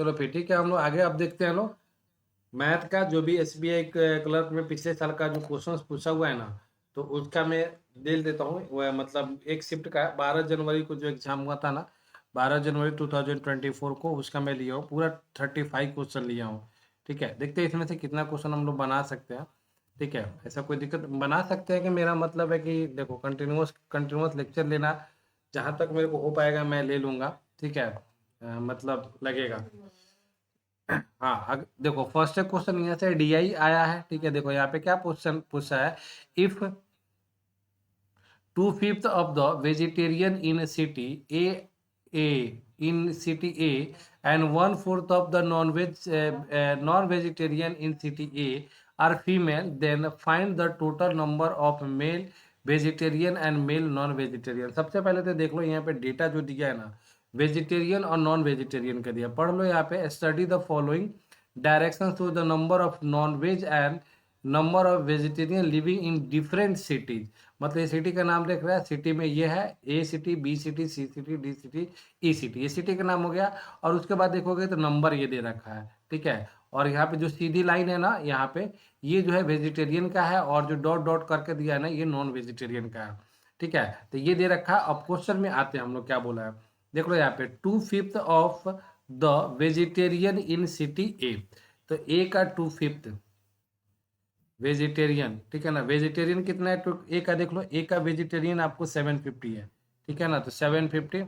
चलो फिर ठीक है, हम लोग आगे अब देखते हैं लोग मैथ का। जो भी एसबीआई क्लर्क में पिछले साल का जो क्वेश्चंस पूछा हुआ है ना, तो उसका मैं दे देता हूँ। वह मतलब एक शिफ्ट का 12 जनवरी को जो एग्जाम हुआ था ना, 12 जनवरी 2024 को, उसका मैं लिया हूँ पूरा 35 क्वेश्चन लिया हूँ। ठीक है, देखते हैं इसमें से कितना क्वेश्चन हम लोग बना सकते हैं। ठीक है, ऐसा कोई दिक्कत बना सकते हैं कि मेरा मतलब है कि देखो कंटिन्यूअस कंटिन्यूअस लेक्चर लेना जहाँ तक मेरे को हो पाएगा मैं ले लूँगा। ठीक है, मतलब लगेगा। हाँ, देखो फर्स्ट क्वेश्चन यहाँ से डीआई आया है। ठीक है, देखो यहाँ पे क्या क्वेश्चन पूछा है। If 2/5 of the vegetarian in city A and 1/4 of the non-vegetarian in city A are female, then find the total number of male vegetarian and male non-vegetarian। सबसे पहले तो देख लो यहाँ पे डेटा जो दिया है ना, वेजिटेरियन और नॉन वेजिटेरियन का दिया। पढ़ लो यहाँ पे, study the following direction to the number of non veg and number of vegetarian living in different cities. मतलब ये सिटी का नाम देख रहा है, सिटी में ये है ए सिटी, बी सिटी, सी सिटी, डी सिटी, ई सिटी, ये सिटी का नाम हो गया। और उसके बाद देखोगे तो नंबर ये दे रखा है। ठीक है, और यहाँ पे जो सीधी लाइन है ना, यहाँ पे ये जो है वेजिटेरियन का है, और जो डॉट डॉट करके दिया है ना, ये नॉन वेजिटेरियन का है। ठीक है, तो ये दे रखा है। अब क्वेश्चन में आते हैं हम लोग क्या बोला है। देख लो यहाँ पे 2/5 of the vegetarian in city A, तो ए का 2/5 वेजिटेरियन। ठीक है ना, वेजिटेरियन कितना है तो ए का देख लो, ए का वेजिटेरियन आपको 750 है। ठीक है ना, तो 750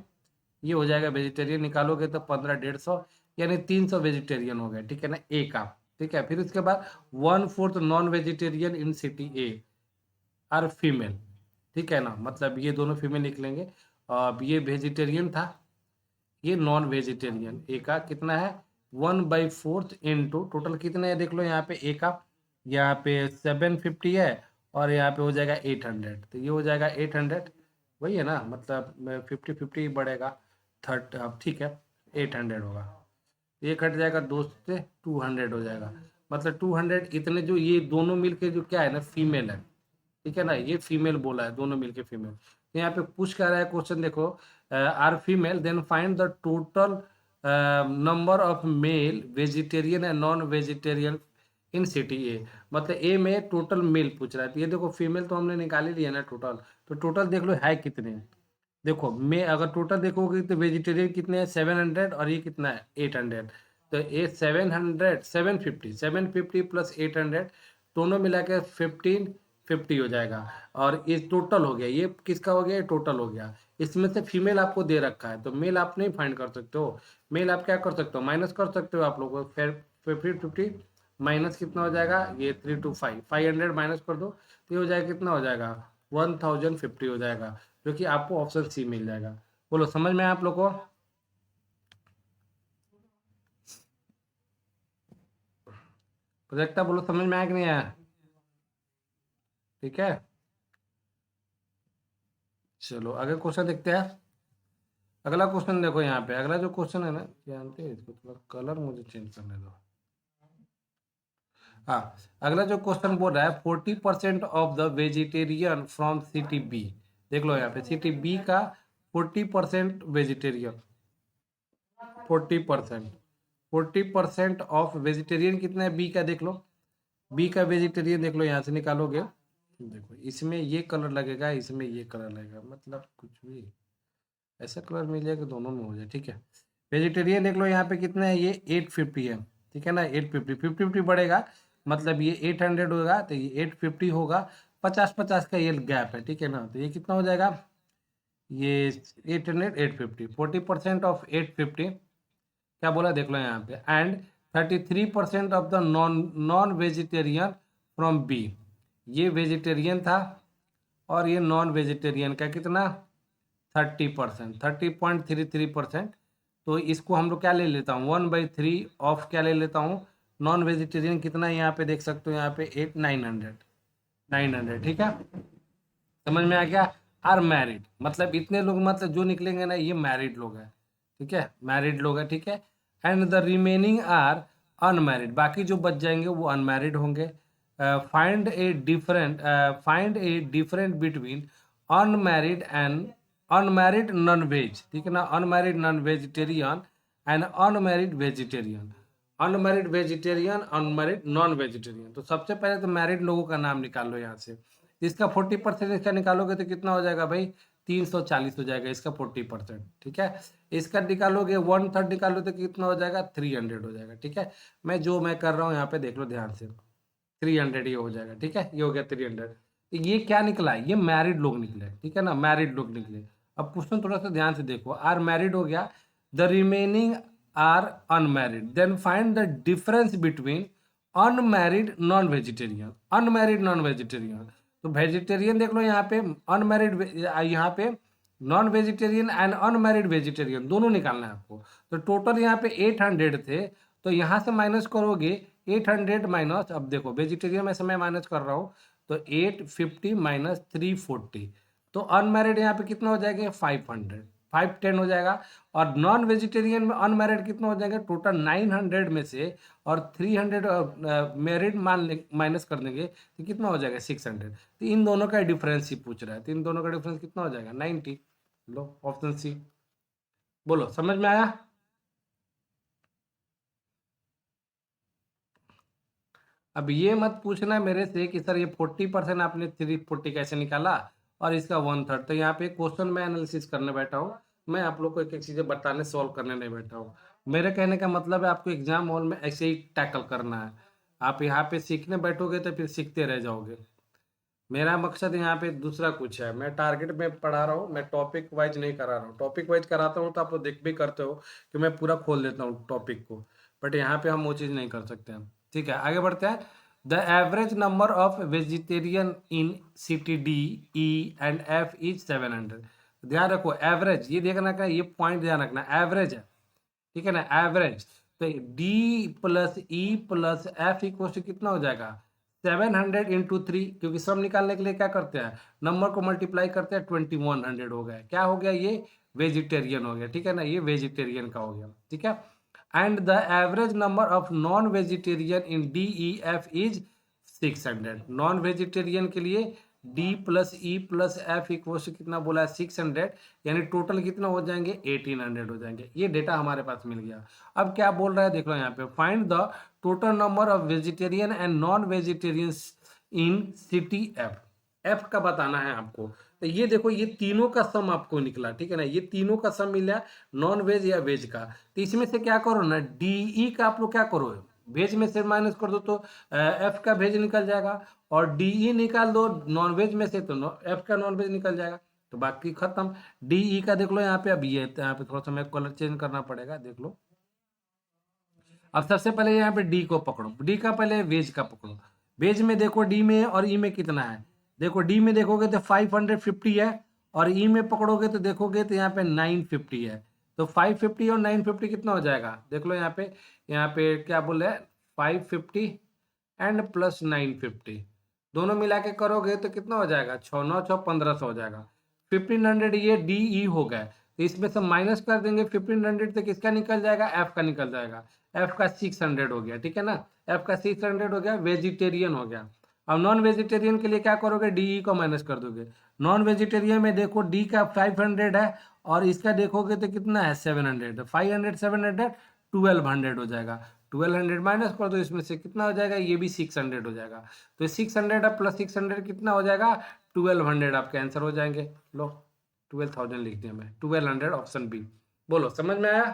ये हो जाएगा वेजिटेरियन, निकालोगे तो 15 150, यानी 300 वेजिटेरियन हो गया। ठीक है ना, ए का। ठीक है, फिर उसके बाद 1/4 non vegetarian in city A R female. ठीक है ना, मतलब ये दोनों फीमेल निकलेंगे। अब ये वेजिटेरियन था, ये नॉन वेजिटेरियन। ए का कितना है 1/4 इंटू टोटल कितना है देख लो यहाँ पे। ए का यहाँ पे 750 है, और यहाँ पे हो जाएगा 800, तो ये हो जाएगा 800। वही है ना, मतलब 50-50 बढ़ेगा थर्ड। अब ठीक है, 800 होगा। ये कट जाएगा 2 से 200 हो जाएगा। मतलब 200 इतने जो ये दोनों मिलके जो क्या है ना, फीमेल है। ठीक है ना, ये फीमेल बोला है, दोनों मिलके फीमेल। तो यहाँ पे पूछ कर रहा है क्वेश्चन, देखो are female then find the total number of male vegetarian and non vegetarian in city A. मतलब ए में टोटल मेल पूछ रहा है, तो ये देखो फीमेल तो हमने निकाल ही लिया ना टोटल। तो टोटल देख लो है कितने। देखो मैं अगर टोटल देखोगे तो वेजिटेरियन कितने हैं 700, और ये कितना है 800। तो ये 750 प्लस 800 दोनों मिला के 1550 हो जाएगा। और ये टोटल हो गया, ये किसका हो गया, ये टोटल हो गया। इसमें से फीमेल आपको दे रखा है, तो मेल आप नहीं फाइंड कर सकते हो। मेल आप क्या कर सकते हो, माइनस कर सकते हो आप लोग को। फिर 50 माइनस कितना हो जाएगा, ये 3 to 5, 500 माइनस कर दो, तो ये हो जाएगा कितना हो जाएगा 1050 हो जाएगा, जो कि आपको ऑप्शन सी मिल जाएगा। बोलो समझ में आया आप लोग को। प्रोजेक्टा बोलो समझ में आया कि नहीं आया। ठीक है, चलो आगे क्वेश्चन देखते हैं। अगला क्वेश्चन देखो यहाँ पे, अगला जो क्वेश्चन है ना, जानते हैं इसको थोड़ा कलर मुझे चेंज करने दो। हाँ, अगला जो क्वेश्चन बोल रहा है 40% of the vegetarian from city B. देख लो यहाँ पे सिटी बी का 40% वेजिटेरियन, 40%, 40% ऑफ वेजिटेरियन कितना है बी का देख लो। बी का वेजिटेरियन देख लो, यहाँ से निकालोगे। देखो इसमें ये कलर लगेगा, इसमें ये कलर लगेगा, मतलब कुछ भी ऐसा कलर मिल जाएगा दोनों में हो जाए। ठीक है, वेजिटेरियन देख लो यहाँ पे कितना है, ये 850 है। ठीक है ना, 850, 50-50 बढ़ेगा, मतलब ये 800 होगा, तो ये 850 होगा। 50-50 का ये गैप है। ठीक है ना, तो ये कितना हो जाएगा, ये 800 850, 40% ऑफ 850 क्या बोला देख लो यहाँ पे। And 33% of the non non vegetarian from B. ये वेजिटेरियन था, और ये नॉन वेजिटेरियन का कितना 30%, 30.33%। तो इसको हम लोग क्या ले लेता हूँ 1/3 ऑफ क्या ले लेता हूँ नॉन वेजिटेरियन कितना है यहाँ पे देख सकते हो, यहाँ पे 900। ठीक है, समझ में आ गया। आर मैरिड, मतलब इतने लोग, मतलब जो निकलेंगे ना ये मैरिड लोग हैं। ठीक है, मैरिड लोग हैं। ठीक है, and the remaining are unmarried, बाकी जो बच जाएंगे वो अनमैरिड होंगे। Find a different between unmarried and unmarried non veg. ठीक है ना, unmarried non vegetarian and unmarried vegetarian. Unmarried vegetarian, unmarried non vegetarian. तो सबसे पहले तो मैरिड लोगों का नाम निकाल लो यहाँ से। इसका 40% इसका निकालोगे तो कितना हो जाएगा भाई, 340 हो जाएगा इसका 40%। ठीक है, इसका निकालोगे 1/3 निकालो तो कितना हो जाएगा, 300 हो जाएगा। ठीक है, मैं कर रहा हूँ यहाँ पे देख लो ध्यान से, 300 ये हो जाएगा। ठीक है, ये हो गया 300। तो ये क्या निकला, ये मैरिड लोग निकले। ठीक है ना, मैरिड लोग निकले। अब क्वेश्चन थोड़ा सा ध्यान से देखो, आर मैरिड हो गया, the remaining are unmarried, then find the difference between unmarried non vegetarian. Unmarried non vegetarian, तो वेजिटेरियन देख लो यहाँ पे, अनमैरिड यहाँ पे non vegetarian and unmarried vegetarian दोनों निकालना है आपको। तो टोटल यहाँ पे 800 थे, तो यहाँ से माइनस करोगे 800 माइनस, अब देखो वेजिटेरियन में से मैं माइनस कर रहा हूँ, तो 850 माइनस 340, तो अनमैरिड यहाँ पे कितना हो जाएगा, 500, 510 हो जाएगा। और नॉन वेजिटेरियन में अनमैरिड कितना हो जाएगा, टोटल 900 में से और 300 मैरिड माइनस कर देंगे तो कितना हो जाएगा, 600। तो इन दोनों का डिफरेंस ही पूछ रहा है, तो इन दोनों का डिफरेंस कितना हो जाएगा, 90। लो ऑप्शन सी, बोलो समझ में आया। अब ये मत पूछना मेरे से कि सर ये 40% आपने 340 कैसे निकाला और इसका 1/3। तो यहाँ पे क्वेश्चन में एनालिसिस करने बैठा हूँ, मैं आप लोग को एक एक चीज़ें बताने सॉल्व करने नहीं बैठा हूँ। मेरे कहने का मतलब है आपको एग्जाम हॉल में ऐसे ही टैकल करना है। आप यहाँ पे सीखने बैठोगे तो फिर सीखते रह जाओगे। मेरा मकसद यहाँ पे दूसरा कुछ है, मैं टारगेट में पढ़ा रहा हूँ, मैं टॉपिक वाइज नहीं करा रहा हूँ। टॉपिक वाइज कराता हूँ तो आप लोग देख भी करते हो कि मैं पूरा खोल देता हूँ टॉपिक को, बट यहाँ पे हम वो चीज़ नहीं कर सकते हैं। ठीक है, आगे बढ़ते हैं। The average number of vegetarian in city D, E and F is 700। ध्यान रखो एवरेज, ये देखना का, ये पॉइंट ध्यान रखना, एवरेज है। ठीक है ना, एवरेज। तो D plus E plus F equal to कितना हो जाएगा, 700 × 3, क्योंकि सब निकालने के लिए क्या करते हैं, नंबर को मल्टीप्लाई करते हैं, 2100 हो गया। क्या हो गया, ये वेजिटेरियन हो गया। ठीक है ना, ये वेजिटेरियन का हो गया। ठीक है, and the average number of non vegetarian in D E F is 600। Non vegetarian के लिए D plus E plus F equal कितना बोला है, 600, यानी टोटल कितना हो जाएंगे, 1800 हो जाएंगे। ये डेटा हमारे पास मिल गया। अब क्या बोल रहा है देख लो यहाँ पे, find the total number of vegetarian and non vegetarian in city F. F का बताना है आपको। तो ये देखो, ये तीनों का सम आपको निकला। ठीक है ना, ये तीनों का सम मिला, नॉन वेज या वेज का। तो इसमें से क्या करो ना, डीई का आप लोग क्या करो, वेज में से माइनस कर दो तो एफ का वेज निकल जाएगा, और डीई निकाल दो नॉन वेज में से तो एफ का नॉन वेज निकल जाएगा, तो बाकी खत्म। डीई का देख लो यहाँ पे, अब ये यहाँ पे थोड़ा सा मैं कलर चेंज करना पड़ेगा, देख लो। अब सबसे पहले यहाँ पे डी को पकड़ो, डी का पहले वेज का पकड़ो। वेज में देखो डी में और ई में कितना है, देखो डी में देखोगे तो 550 है, और ई में पकड़ोगे तो देखोगे तो यहाँ पे 950 है। तो 550 और 950 कितना हो जाएगा, देख लो यहाँ पे क्या बोले, 550 एंड प्लस 950, दोनों मिला के करोगे तो कितना हो जाएगा, 6×9=1500 हो जाएगा। 1500 ये डी ई हो गया, तो इसमें से माइनस कर देंगे 1500 से, किसका निकल जाएगा, एफ का निकल जाएगा। एफ का 600 हो गया। ठीक है ना, एफ का 600 हो गया, वेजिटेरियन हो गया। अब नॉन वेजिटेरियन के लिए क्या करोगे, डीई को माइनस कर दोगे। नॉन वेजिटेरियन में देखो डी का 500 है, और इसका देखोगे तो कितना है, 700। 500 700 1200 हो जाएगा। 1200 माइनस कर दो इसमें से, कितना हो जाएगा, ये भी 600 हो जाएगा। तो 600 प्लस 600 कितना हो जाएगा, 1200 आपके आंसर हो जाएंगे। लो 12,000 लिख दिया मैं, 1200 ऑप्शन बी। बोलो समझ में आया।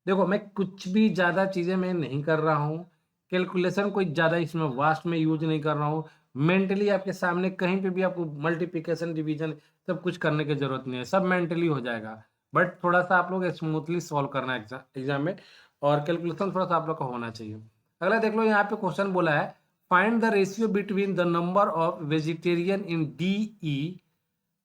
देखो मैं कुछ भी ज़्यादा चीज़ें मैं नहीं कर रहा हूँ, कैलकुलेशन कोई ज़्यादा इसमें वास्ट में यूज नहीं कर रहा हूँ। मेंटली आपके सामने कहीं पे भी आपको मल्टीप्लिकेशन डिवीजन सब कुछ करने की जरूरत नहीं है, सब मेंटली हो जाएगा। बट थोड़ा सा आप लोग स्मूथली सॉल्व करना है एग्जाम में, और कैलकुलेशन थोड़ा सा आप लोग का होना चाहिए। अगला देख लो, यहाँ पे क्वेश्चन बोला है, find the ratio between the number of vegetarian in D E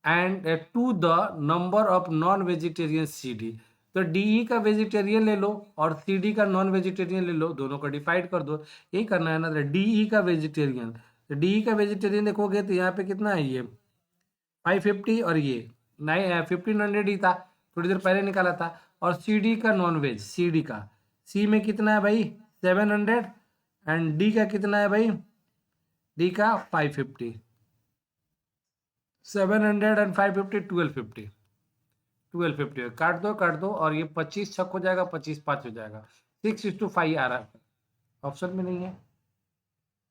and to the number of non vegetarian C D. तो डीई का वेजिटेरियन ले लो और सी डी का नॉन वेजिटेरियन ले लो, दोनों को डिवाइड कर दो, यही करना है ना। डीई का वेजिटेरियन, तो डीई का वेजिटेरियन देखोगे तो यहाँ पे कितना है, ये 550, और ये 1500 ही था, थोड़ी देर पहले निकाला था। और सी डी का नॉन वेज, सी डी का, सी में कितना है भाई, 700, एंड डी का कितना है भाई, डी का 550। 700 एंड 550 1250, 1250 काट दो और ये 25 छक हो जाएगा, 25 5 हो जाएगा, 6:5 आ रहा है, ऑप्शन में नहीं है,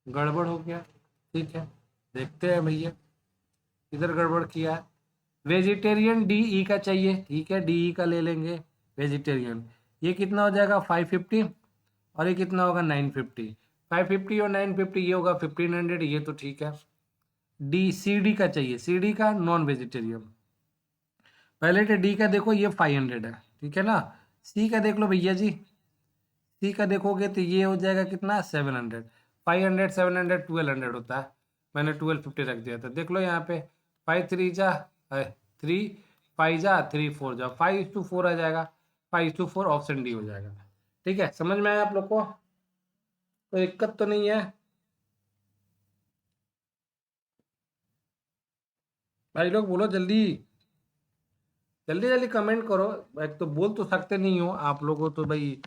गड़बड़ हो गया। ठीक है, देखते हैं भैया, इधर गड़बड़ किया है। वेजिटेरियन डी ई का चाहिए, ठीक है, डी ई का ले लेंगे वेजिटेरियन। ये कितना हो जाएगा 550 और ये कितना होगा 950, 550 और 950 ये होगा 1500, ये तो ठीक है। डी सी डी का चाहिए, सी डी का नॉन वेजिटेरियन। पहले तो डी का देखो ये 500 है, ठीक है ना। सी का देख लो भैया जी, सी का देखोगे तो ये हो जाएगा कितना 700, 500 700 1200 होता है, मैंने 1250 रख दिया था, देख लो यहाँ पे 5 3 जा 3, 5 जा 3 4 जा 5:4 आ जाएगा, 5:4 ऑप्शन डी हो जाएगा। ठीक है, समझ में आया आप लोग को, कोई दिक्कत तो नहीं है भाई लोग, बोलो जल्दी जल्दी जल्दी कमेंट करो। एक तो बोल तो सकते नहीं हो आप लोगों, तो भाई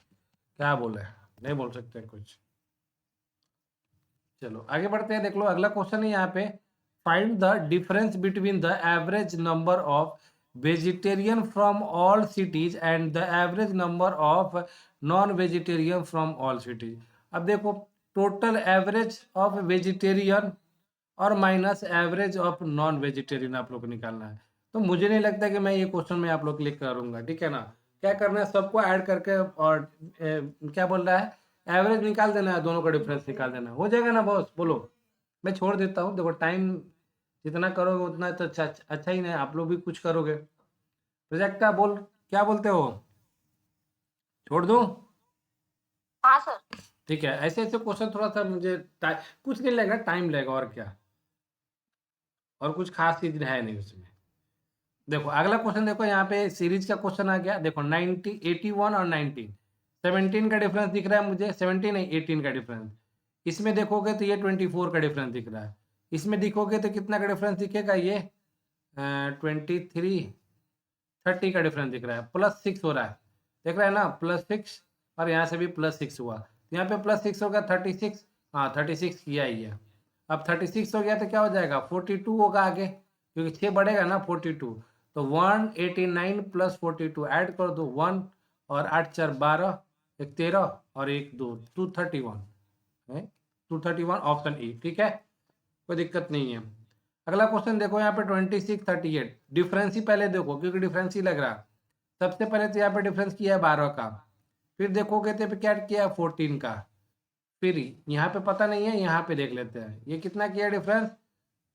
क्या बोले, नहीं बोल सकते कुछ। चलो आगे बढ़ते हैं, देख लो अगला क्वेश्चन है यहाँ पे, find the difference between the average number of vegetarian from all cities and the average number of non vegetarian from all cities. अब देखो टोटल एवरेज ऑफ वेजिटेरियन और minus average of non vegetarian आप लोग को निकालना है। तो मुझे नहीं लगता कि मैं ये क्वेश्चन में आप लोग क्लिक करूंगा, ठीक है ना। क्या करना है, सबको ऐड करके और क्या बोल रहा है, एवरेज निकाल देना है, दोनों का डिफरेंस निकाल देना है। हो जाएगा ना बॉस, बोलो। मैं छोड़ देता हूँ, देखो टाइम जितना करोगे उतना तो अच्छा अच्छा ही नहीं, आप लोग भी कुछ करोगे। प्रोजेक्ट का बोल, क्या बोलते हो, छोड़ दूं। हाँ सर। ठीक है, ऐसे ऐसे क्वेश्चन थोड़ा सा मुझे कुछ नहीं लगेगा, टाइम लगेगा और क्या, और कुछ खास चीज है नहीं उसमें। देखो अगला क्वेश्चन, देखो यहाँ पे सीरीज का क्वेश्चन आ गया, देखो 90 81 और 19, 17 का डिफरेंस दिख रहा है मुझे, 17 नहीं 18 का डिफरेंस। इसमें देखोगे तो ये 24 का डिफरेंस दिख रहा है, इसमें देखोगे तो कितना का डिफरेंस दिखेगा, ये 23 30 का डिफरेंस दिख रहा है, +6 हो रहा है, देख रहा है ना, +6, और यहाँ से भी +6 हुआ, तो यहाँ पे +6 हो गया 36, हाँ 36 किया ही है। अब 36 हो गया तो क्या हो जाएगा 42 होगा आगे, क्योंकि 6 बढ़ेगा ना 42, तो 189 + 42 ऐड कर दो 1 और 8 4 12, 1 13 और 1 2 231 है, 231 ऑप्शन ई, ठीक है, कोई दिक्कत नहीं है। अगला क्वेश्चन देखो यहाँ पे 26 38, डिफरेंस ही पहले देखो क्योंकि डिफरेंस ही लग रहा है। सबसे पहले तो यहाँ पे डिफरेंस किया है 12 का, फिर देखोगे तो क्या किया है 14 का, फिर यहाँ पे पता नहीं है, यहाँ पे देख लेते हैं ये कितना किया डिफरेंस,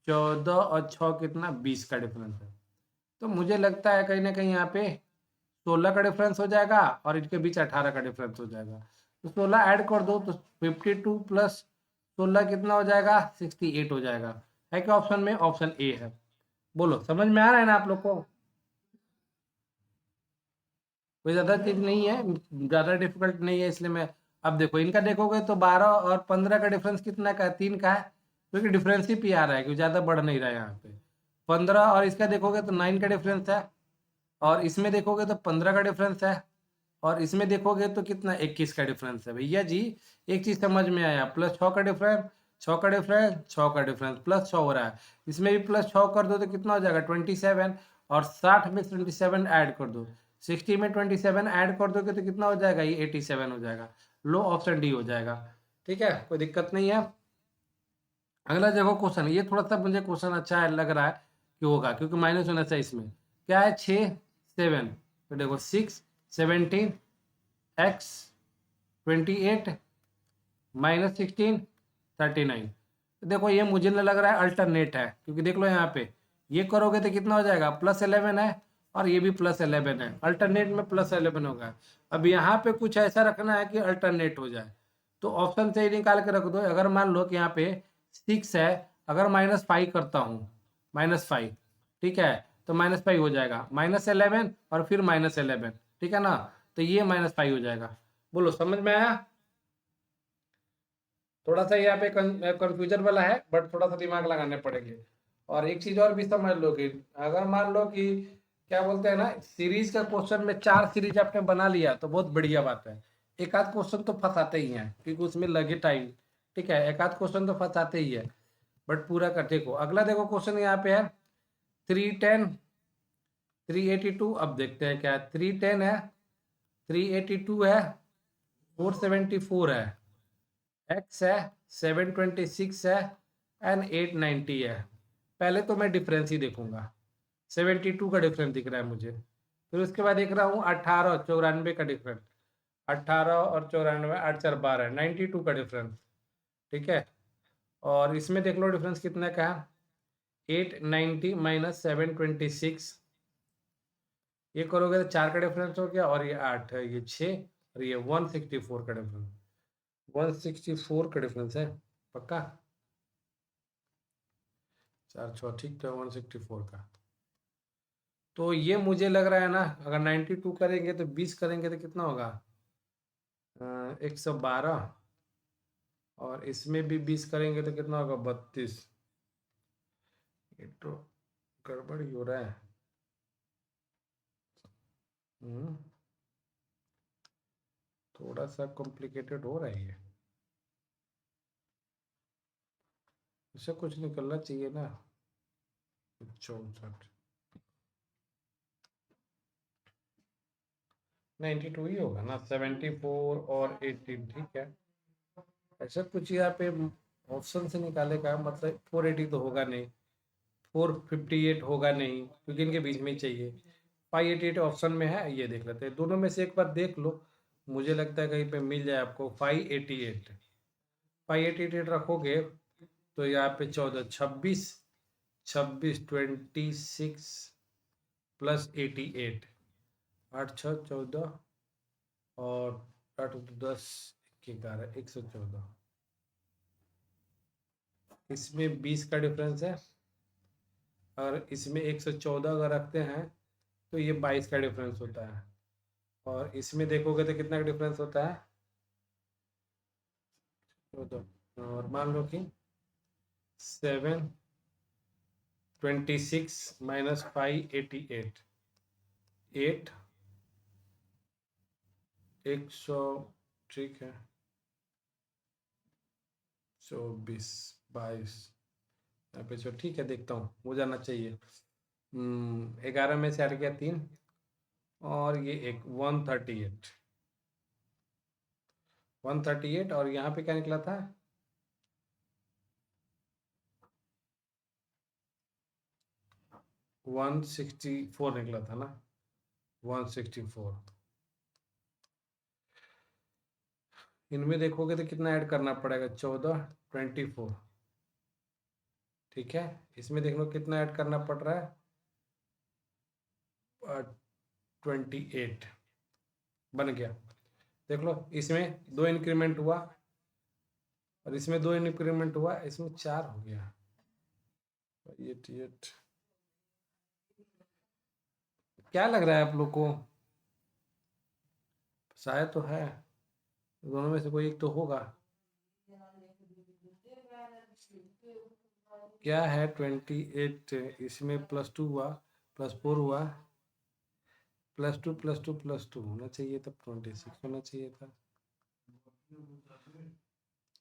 14 और 6 कितना 20 का डिफरेंस है। तो मुझे लगता है कहीं ना कहीं यहाँ पे 16 का डिफरेंस हो जाएगा और इनके बीच 18 का डिफरेंस हो जाएगा, तो 16 ऐड कर दो तो 52 + 16 कितना हो जाएगा 68 हो जाएगा, है क्या ऑप्शन में, ऑप्शन ए है। बोलो समझ में आ रहा है ना आप लोग को, कोई ज्यादा चीज नहीं है, ज्यादा डिफिकल्ट नहीं है, इसलिए मैं, अब देखो इनका देखोगे तो 12 और 15 का डिफरेंस कितना का है, 3 का है, क्योंकि डिफरेंस ही पी आ रहा है, क्योंकि ज्यादा बढ़ नहीं रहा है यहाँ पे। 15 और इसका देखोगे तो 9 का डिफरेंस है, और इसमें देखोगे तो 15 का डिफरेंस है, और इसमें देखोगे तो कितना 21 का डिफरेंस है। भैया जी एक चीज समझ में आया, +6 का डिफरेंस, 6 का डिफरेंस, 6 का डिफरेंस, +6 हो रहा है, इसमें भी +6 कर दो तो कितना हो जाएगा 27, और 60 में 27 ऐड कर दो, 60 में 27 ऐड कर दोगे तो कितना हो जाएगा, ये 87 हो जाएगा, लो ऑप्शन डी हो जाएगा। ठीक है, कोई दिक्कत नहीं है। अगला देखो क्वेश्चन, ये थोड़ा सा मुझे क्वेश्चन अच्छा है लग रहा है कि होगा, क्योंकि माइनस होना चाहिए इसमें, क्या है 6 7, तो देखो 6 17 x 28 -16 39, तो देखो ये मुझे नहीं लग रहा है अल्टरनेट है, क्योंकि देख लो यहाँ पे ये करोगे तो कितना हो जाएगा +11 है, और ये भी +11 है, अल्टरनेट में +11 होगा। अब यहाँ पे कुछ ऐसा रखना है कि अल्टरनेट हो जाए, तो ऑप्शन से ही निकाल के रख दो। अगर मान लो कि यहाँ पे 6 है, अगर -5 करता हूँ, -5, ठीक है, तो -5 हो जाएगा, -11 और फिर -11, ठीक है ना, तो ये -5 हो जाएगा। बोलो समझ में आया, थोड़ा सा यहाँ पे कंफ्यूजन वाला है, बट थोड़ा सा दिमाग लगाने पड़ेंगे। और एक चीज और भी समझ लो कि अगर मान लो कि क्या बोलते हैं ना, सीरीज का क्वेश्चन में 4 सीरीज आपने बना लिया तो बहुत बढ़िया बात है, एक आध क्वेश्चन तो फंसाते ही हैं क्योंकि उसमें लगे टाइम, ठीक है, एक आध क्वेश्चन तो फंसाते ही है, बट पूरा कर। देखो अगला देखो क्वेश्चन यहाँ पे है 310 382, अब देखते हैं क्या है। 310 है, 382 है, 474 है, एक्स है, 726 है, एंड 890 है। पहले तो मैं डिफरेंस ही देखूंगा। 72 का डिफरेंस दिख रहा है मुझे। फिर उसके बाद देख रहा हूँ 18 और 94 का डिफरेंस। 18 और 94, 8 4 12, 92 का डिफरेंस। ठीक है, और इसमें देख लो डिफरेंस कितने का है। 890 माइनस 726, ये करोगे तो 4 का डिफरेंस हो गया, और ये 8 है, ये 6, और ये 164 का डिफरेंस। 164 का डिफरेंस है पक्का। 4 6 ठीक था, 164 का। तो ये मुझे लग रहा है ना, अगर 92 करेंगे तो 20 करेंगे तो कितना होगा, 112, और इसमें भी 20 करेंगे तो कितना होगा, 32। ये तो गड़बड़ ही हो रहा है। हम्म, थोड़ा सा कॉम्प्लिकेटेड हो रहा है ये। इससे कुछ निकलना चाहिए ना। 64, 92 ही होगा ना, 74 और 18, ठीक है। ऐसा कुछ यहाँ पे ऑप्शन से निकाले का मतलब 480 तो होगा नहीं, 458 होगा नहीं, क्योंकि इनके बीच में ही चाहिए। 588 ऑप्शन में है, ये देख लेते हैं। दोनों में से एक बार देख लो, मुझे लगता है कहीं पे मिल जाए आपको। 588, 588 रखोगे तो यहाँ पे 14, 26, 26 प्लस 88, 8 6 14, और 8 10 11, 114। इसमें 20 का डिफरेंस है, और इसमें 114 अगर रखते हैं तो ये 22 का डिफरेंस होता है। और इसमें देखोगे तो कितना का डिफरेंस होता है, तो और मान लो कि 726 माइनस 588, 8, 100, ठीक है, 24 22, यहाँ पे ठीक है, देखता हूँ हो जाना चाहिए। 11 में से हट गया 3, और ये एक 138, 138, और यहाँ पे क्या निकला था, 164 निकला था ना, 164। इनमें देखोगे तो कितना ऐड करना पड़ेगा, 14 24, ठीक है। इसमें देख लो कितना ऐड करना पड़ रहा है, 28 बन गया। देख लो, इसमें 2 इंक्रीमेंट हुआ, और इसमें 2 इंक्रीमेंट हुआ, इसमें 4 हो गया। 88, क्या लग रहा है आप लोग को, शायद तो है, दोनों में से कोई एक तो होगा। क्या है, 28, इसमें +2 हुआ, +4 हुआ, +2 +2 +2 होना चाहिए, तब 26 होना चाहिए था।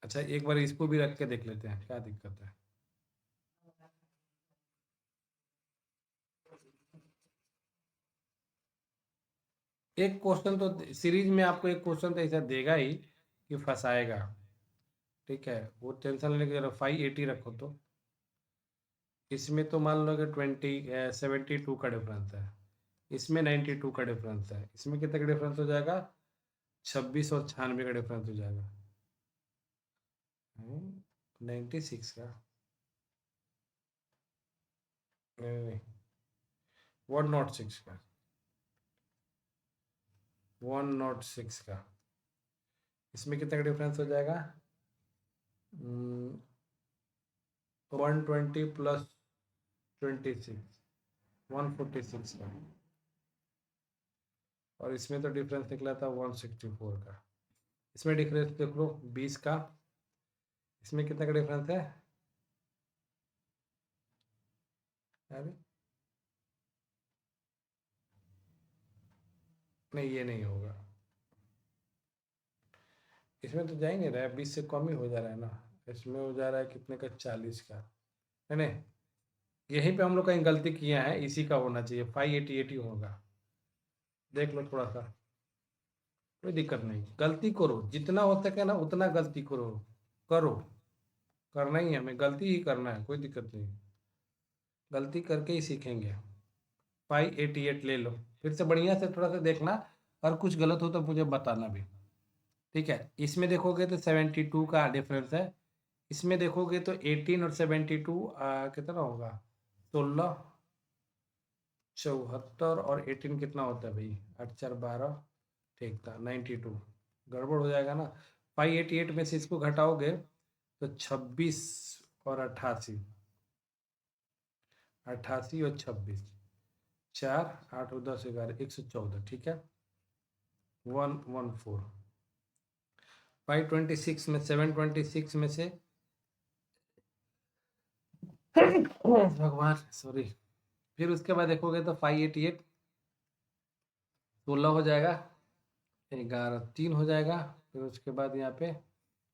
अच्छा, एक बार इसको भी रख के देख लेते हैं क्या दिक्कत है। एक क्वेश्चन तो सीरीज में आपको एक क्वेश्चन तो ऐसा देगा ही कि फंसाएगा, ठीक है, वो टेंशन लेने की जरूरत। 580 रखो तो इसमें तो मान लो कि 72 का डिफरेंस है, इसमें 92 का डिफरेंस है, इसमें कितने का डिफरेंस हो जाएगा, 26 और 96 का डिफरेंस हो जाएगा। 96 का, नहीं नहीं, 106 का, 106 का, इसमें कितने का डिफरेंस हो जाएगा, 120 प्लस 26, 146 का, और इसमें तो डिफरेंस निकला था 164 का। इसमें डिफरेंस देख लो 20 का, इसमें कितने का डिफरेंस है, अरे नहीं, ये नहीं होगा, इसमें तो जा ही नहीं रहा है, 20 से कम ही हो जा रहा है ना। इसमें हो जा रहा है कितने का, 40 का, है नहीं, यहीं पे हम लोग कहीं गलती किया है, इसी का होना चाहिए 588 ही होगा। देख लो थोड़ा सा, कोई दिक्कत नहीं, गलती करो जितना हो सके ना उतना गलती करो, करो, करना ही है, हमें गलती ही करना है, कोई दिक्कत नहीं, गलती करके ही सीखेंगे। 588 ले लो, फिर से बढ़िया से थोड़ा सा देखना, और कुछ गलत हो तो मुझे बताना भी, ठीक है। इसमें देखोगे तो 72 का डिफरेंस है, इसमें देखोगे तो 18 और 72 कितना होगा, 16, 74 और 18 कितना होता है भाई, 8 4 12, ठीक था 92, गड़बड़ हो जाएगा ना। 588 में से इसको घटाओगे तो 26 और 88, 88 और 26, 4 8 और 10 11 114, ठीक है, 114। 526 में 726 में से भगवान सॉरी, फिर उसके बाद देखोगे तो 588 16 हो जाएगा, 11 3 हो जाएगा, फिर उसके बाद यहाँ पे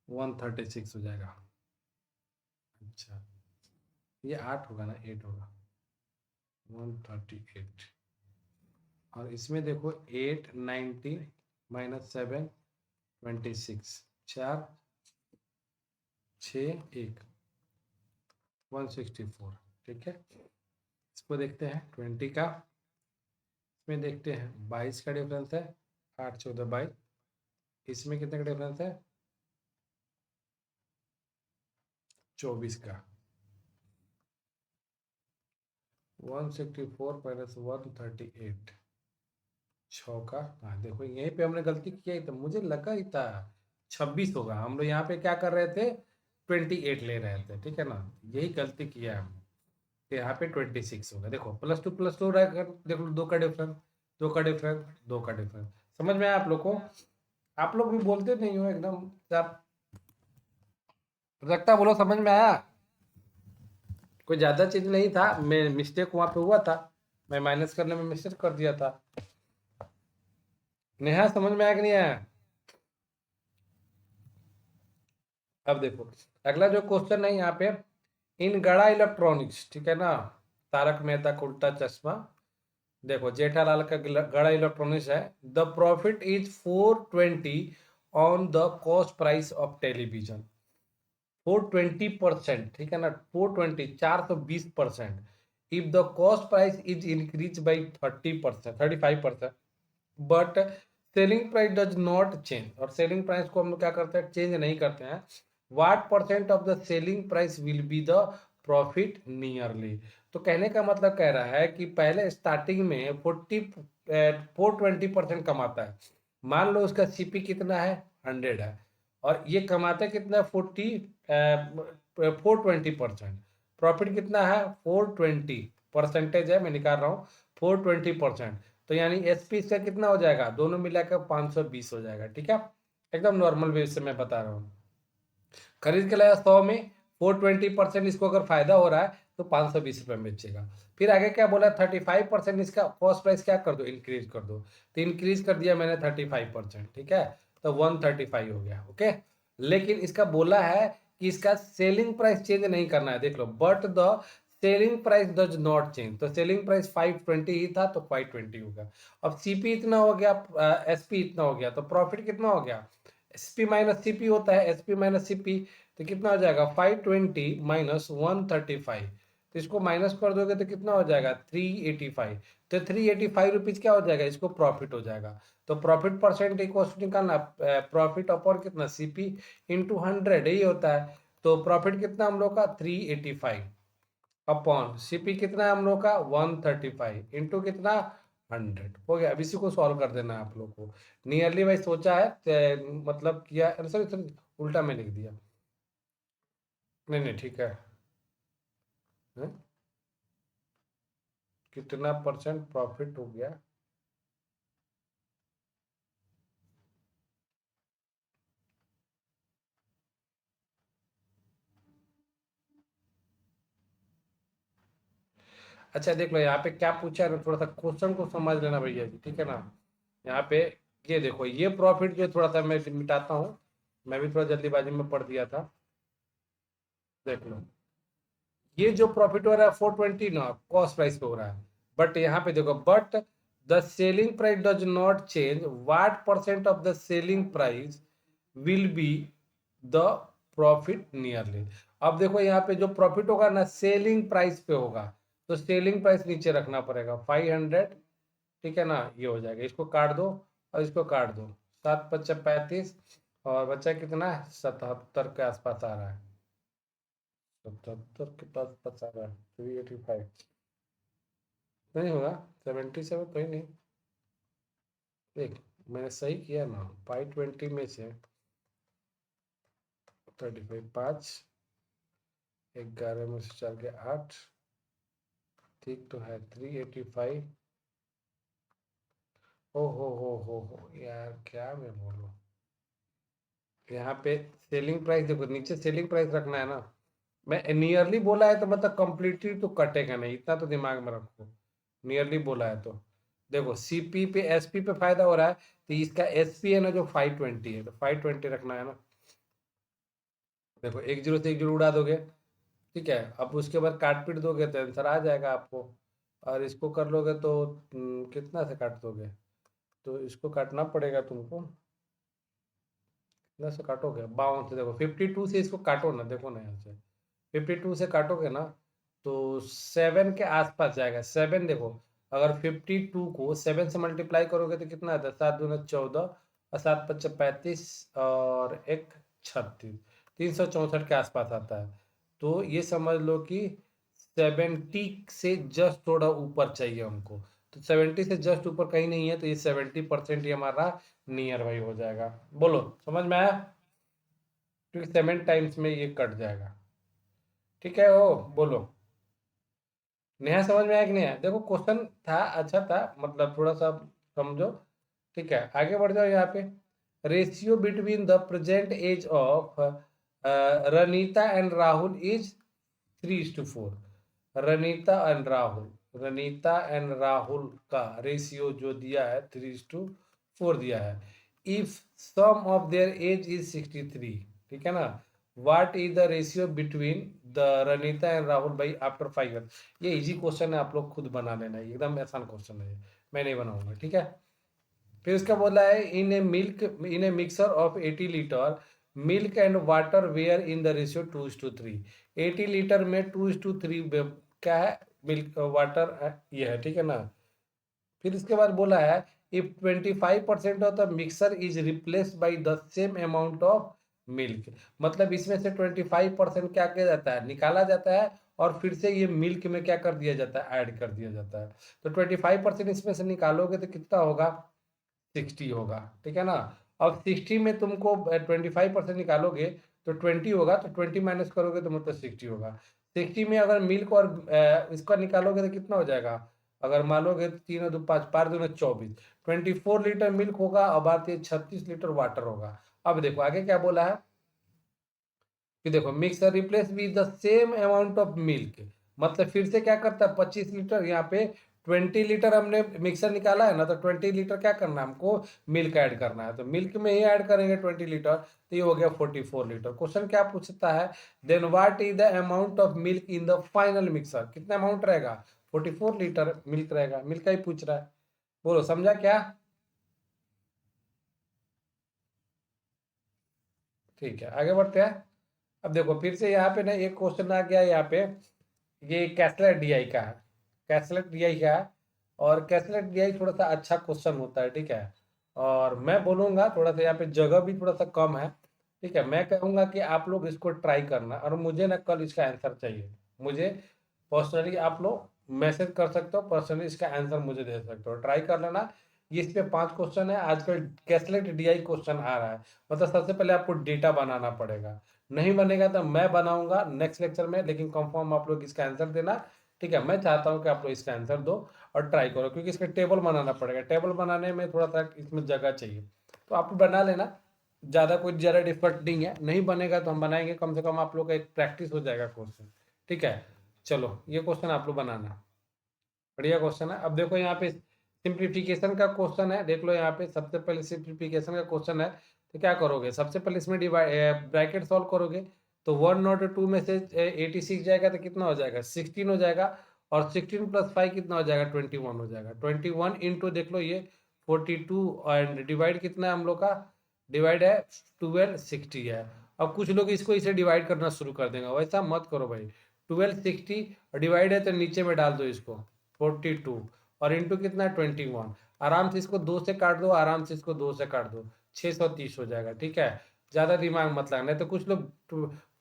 136 हो जाएगा। अच्छा, ये 8 होगा ना, 8 होगा, 138। और इसमें देखो 8 90 माइनस 7 26, 4 6 1 164, ठीक है। इसको देखते हैं 20 का, इसमें देखते हैं 22 का डिफरेंस है, 8 14 22, इसमें कितने का डिफरेंस है, 24 का, 164 माइनस 138, 6 का, हाँ देखो यहीं पे हमने गलती किया ही, तो मुझे लगा ही था 26 होगा, हम लोग यहाँ पे क्या कर रहे थे, 28 ले रहे थे, ठीक है ना, यही गलती किया हमने, तो यहाँ पे 26 होगा। देखो +2 रह, देखो 2 का डिफरेंस, 2 का डिफरेंस, 2 का डिफरेंस, समझ में आया आप लोग को? आप लोग भी बोलते नहीं हो एकदम, आप रखता बोलो, समझ में आया? कोई ज्यादा चीज नहीं था, मैं मिस्टेक वहां पे हुआ था, मैं माइनस करने में मिस्टेक कर दिया था। नेहा समझ में आया कि नहीं आया? अब देखो अगला जो क्वेश्चन है यहाँ पे, इन गड़ा इलेक्ट्रॉनिक्स, ठीक है ना, तारक मेहता का उल्टा चश्मा, देखो जेठालाल का गड़ा इलेक्ट्रॉनिक्स है, the profit is 420 on the cost price of television, 420%, ठीक है ना, 420 420%, if the cost price is increase by 30% 35%, but selling price does not change, और सेलिंग प्राइस को हम लोग क्या करते हैं, चेंज नहीं करते हैं, what percent of the selling price will be the profit nearly. तो कहने का मतलब कह रहा है कि पहले स्टार्टिंग में 420% कमाता है, मान लो उसका सीपी कितना है, 100 है, और ये कमाता कितना है, 420%, प्रॉफिट कितना है, 420, परसेंटेज है मैं निकाल रहा हूँ, 420%, तो यानी एसपी इसका कितना हो जाएगा, दोनों मिलाकर 520 हो जाएगा, ठीक है, एकदम नॉर्मल वे से मैं बता रहा हूँ। खरीद के लाया 100 में, 420% इसको अगर फायदा हो रहा है तो 520 रुपये में बेचेगा। फिर आगे क्या बोला, 35% इसका कॉस्ट प्राइस क्या कर दो, इंक्रीज कर दो, तो इंक्रीज कर दिया मैंने 35%, ठीक है, तो 135 हो गया, ओके। लेकिन इसका बोला है कि इसका सेलिंग प्राइस चेंज नहीं करना है, देख लो, but the selling price does not change, तो सेलिंग प्राइस 520 ही था तो 520 होगा। अब सीपी इतना हो गया, एसपी इतना हो गया, तो प्रॉफिट कितना हो गया, एसपी माइनस सीपी होता है, एसपी माइनस सीपी, तो कितना हो जाएगा, 520 माइनस 135, तो इसको माइनस कर दोगे तो कितना हो जाएगा, 385, तो 385 रुपीज क्या हो जाएगा, इसको प्रॉफिट हो जाएगा। तो प्रॉफिट परसेंट इक्वल निकालना, प्रॉफिट अपॉन कितना, सीपी इंटू 100 ही होता है, तो प्रॉफिट कितना हम लोग का 385 अपॉन सीपी कितना है हम लोग का 135 इंटू कितना 100 हो गया। अब इसी को सॉल्व कर देना है आप लोग को, नियरली भाई सोचा है, मतलब किया, सॉरी सॉरी उल्टा में लिख दिया, नहीं नहीं ठीक है, हैं? कितना परसेंट प्रॉफिट हो गया, अच्छा देख लो यहाँ पे क्या पूछा है ना, थोड़ा सा क्वेश्चन को समझ लेना भैया जी, ठीक है ना। यहाँ पे ये देखो, ये प्रॉफिट जो थोड़ा सा मैं मिटाता हूँ, मैं भी थोड़ा जल्दीबाजी में पढ़ दिया था, देख लो, ये जो प्रॉफिट हो रहा है 420 ना कॉस्ट प्राइस पे हो रहा है, बट यहाँ पे देखो but the selling price does not change, what percent of the selling price will be the profit nearly. अब देखो यहाँ पे जो प्रॉफिट होगा ना सेलिंग प्राइस पे होगा, तो सेलिंग प्राइस नीचे रखना पड़ेगा 500, ठीक है ना, ये हो जाएगा, इसको काट दो और इसको काट दो, 7×5 = 35 और बच्चा कितना है 77 के आसपास आ रहा है, 77 के पास पास आ रहा है, 385 नहीं होगा, 77 तो ही नहीं, देख मैंने सही किया ना, 520 में से 35 5, 11 में से 4 के 8, ठीक तो है 385। ओ हो यार क्या मैं बोलूं, यहाँ पे सेलिंग प्राइस देखो नीचे सेलिंग प्राइस रखना है ना, मैं नियरली बोला है तो मतलब कंप्लीटली तो कटेगा नहीं, इतना तो दिमाग में रखो, नियरली बोला है तो देखो सीपी पे एसपी पे फायदा हो रहा है, तो इसका एसपी है ना जो 520 है, तो 520 रखना है ना, देखो 10 से 10 उड़ा दोगे, ठीक है, अब उसके बाद काट पीट दोगे तो आंसर आ जाएगा आपको, और इसको कर लोगे तो कितना से काट दोगे, तो इसको काटना पड़ेगा तुमको, कितना से काटोगे 52 से, देखो 52 से इसको काटो ना, देखो ना यहाँ से 52 से काटोगे ना तो 7 के आसपास जाएगा, 7 देखो, अगर 52 को 7 से मल्टीप्लाई करोगे तो कितना आता है, 7×2 = 14 और 7×5 = 35 और 1 36, 364 के आसपास आता है, तो ये समझ लो कि 70 से जस्ट थोड़ा ऊपर चाहिए हमको, तो 70 से जस्ट ऊपर कहीं नहीं है, तो ये 70% ही हमारा नियर बाई हो जाएगा। बोलो समझ में आया, क्योंकि 7 टाइम्स में ये कट जाएगा, ठीक है, ओ बोलो नेहा समझ में आया कि नहीं आया, देखो क्वेश्चन था अच्छा था, मतलब थोड़ा सा समझो, ठीक है आगे बढ़ जाओ, यहाँ पे ratio between the present age of Ranita and Rahul is 3:4, Ranita and Rahul का रेशियो जो दिया है 3:4 दिया है, if sum of their age is 63, ठीक है ना, what is the ratio between the Ranita and Rahul भाई आफ्टर 5 ईयर, ये इजी क्वेश्चन है, आप लोग खुद बना लेना, एकदम आसान क्वेश्चन है, मैं नहीं बनाऊंगा, ठीक है। फिर उसका बोला है in a mixture of 80 litre milk and water where in the ratio 2:3, 80 litre में 2:3 क्या है, मिल्क वाटर ये है, ठीक है ना। फिर इसके बाद बोला है if 25% of the mixer is replace by the same amount of milk, मतलब इसमें से 25% क्या किया जाता है, निकाला जाता है, और फिर से ये मिल्क में क्या कर दिया जाता है, ऐड कर दिया जाता है, तो 25% इसमें से निकालोगे तो कितना होगा, 60 होगा, ठीक है ना। अब 60 में तुमको 25% निकालोगे तो 20 होगा, तो 20 माइनस करोगे तो मतलब 60 होगा, 60 में अगर मिल्क और इसका निकालोगे तो कितना हो जाएगा, अगर मान लोगे 3×2 = 5, 5×2 = 24, 24 लीटर मिल्क होगा और बात ये 36 लीटर वाटर होगा। अब देखो आगे क्या बोला है कि देखो mixer replace with the same amount of milk, मतलब फिर से क्या करता है 25 लीटर, यहाँ पे 20 लीटर हमने मिक्सर निकाला है ना, तो 20 लीटर क्या करना है हमको, मिल्क ऐड करना है, तो मिल्क में ही ऐड करेंगे 20 लीटर, तो ये हो गया 44 लीटर। क्वेश्चन क्या पूछता है, then what is the amount of milk in the final mixer, कितना अमाउंट रहेगा, 44 लीटर मिल्क रहेगा, मिल्क का ही पूछ रहा है, बोलो समझा क्या, ठीक है आगे बढ़ते हैं। अब देखो फिर से यहाँ पे ना एक क्वेश्चन आ गया यहाँ पे, ये कैसलेट डीआई का है, कैसलेट डीआई का है, और कैसलेट डीआई थोड़ा सा अच्छा क्वेश्चन होता है, ठीक है, और मैं बोलूंगा थोड़ा सा यहाँ पे जगह भी थोड़ा सा कम है, ठीक है, मैं कहूंगा कि आप लोग इसको ट्राई करना, और मुझे ना कल इसका आंसर चाहिए, मुझे पर्सनली आप लोग मैसेज कर सकते हो, पर्सनली इसका आंसर मुझे दे सकते हो, ट्राई कर लेना। ये इस पे 5 क्वेश्चन है, आजकल कैसलेट डीआई क्वेश्चन आ रहा है, मतलब सबसे पहले आपको डेटा बनाना पड़ेगा, नहीं बनेगा तो मैं बनाऊंगा नेक्स्ट लेक्चर में, लेकिन कंफर्म आप लोग इसका आंसर देना, ठीक है, मैं चाहता हूँ कि आप लोग इसका आंसर दो और ट्राई करो, क्योंकि इसका टेबल बनाना पड़ेगा, टेबल बनाने में थोड़ा सा इसमें जगह चाहिए, तो आप बना लेना, ज़्यादा कोई ज़्यादा डिफिकल्ट नहीं है, नहीं बनेगा तो हम बनाएंगे, कम से कम आप लोग का एक प्रैक्टिस हो जाएगा क्वेश्चन, ठीक है। चलो ये क्वेश्चन आप लोग बनाना, बढ़िया क्वेश्चन है। अब देखो यहाँ पे सिंप्लीफिकेशन का क्वेश्चन है, देख लो यहाँ पे सबसे पहले सिंप्लीफिकेशन का क्वेश्चन है, तो क्या करोगे, सबसे पहले इसमें डिवाइड ब्रैकेट सॉल्व करोगे, तो 102 में से 86 जाएगा तो कितना हो जाएगा 16 हो जाएगा, और 16 प्लस 5 कितना हो जाएगा 21 हो जाएगा। 21 इंटू देख लो ये 42, और डिवाइड कितना है हम लोग का, डिवाइड है 1260 है। अब कुछ लोग इसको इसे डिवाइड करना शुरू कर देंगे, वैसा मत करो भाई। 1260 डिवाइड है तो नीचे में डाल दो इसको 42, और इंटू कितना है 21। आराम से इसको 2 से काट दो, आराम से इसको 2 से काट दो, 630 हो जाएगा। ठीक है, ज़्यादा दिमाग मत लगाना, नहीं तो कुछ लोग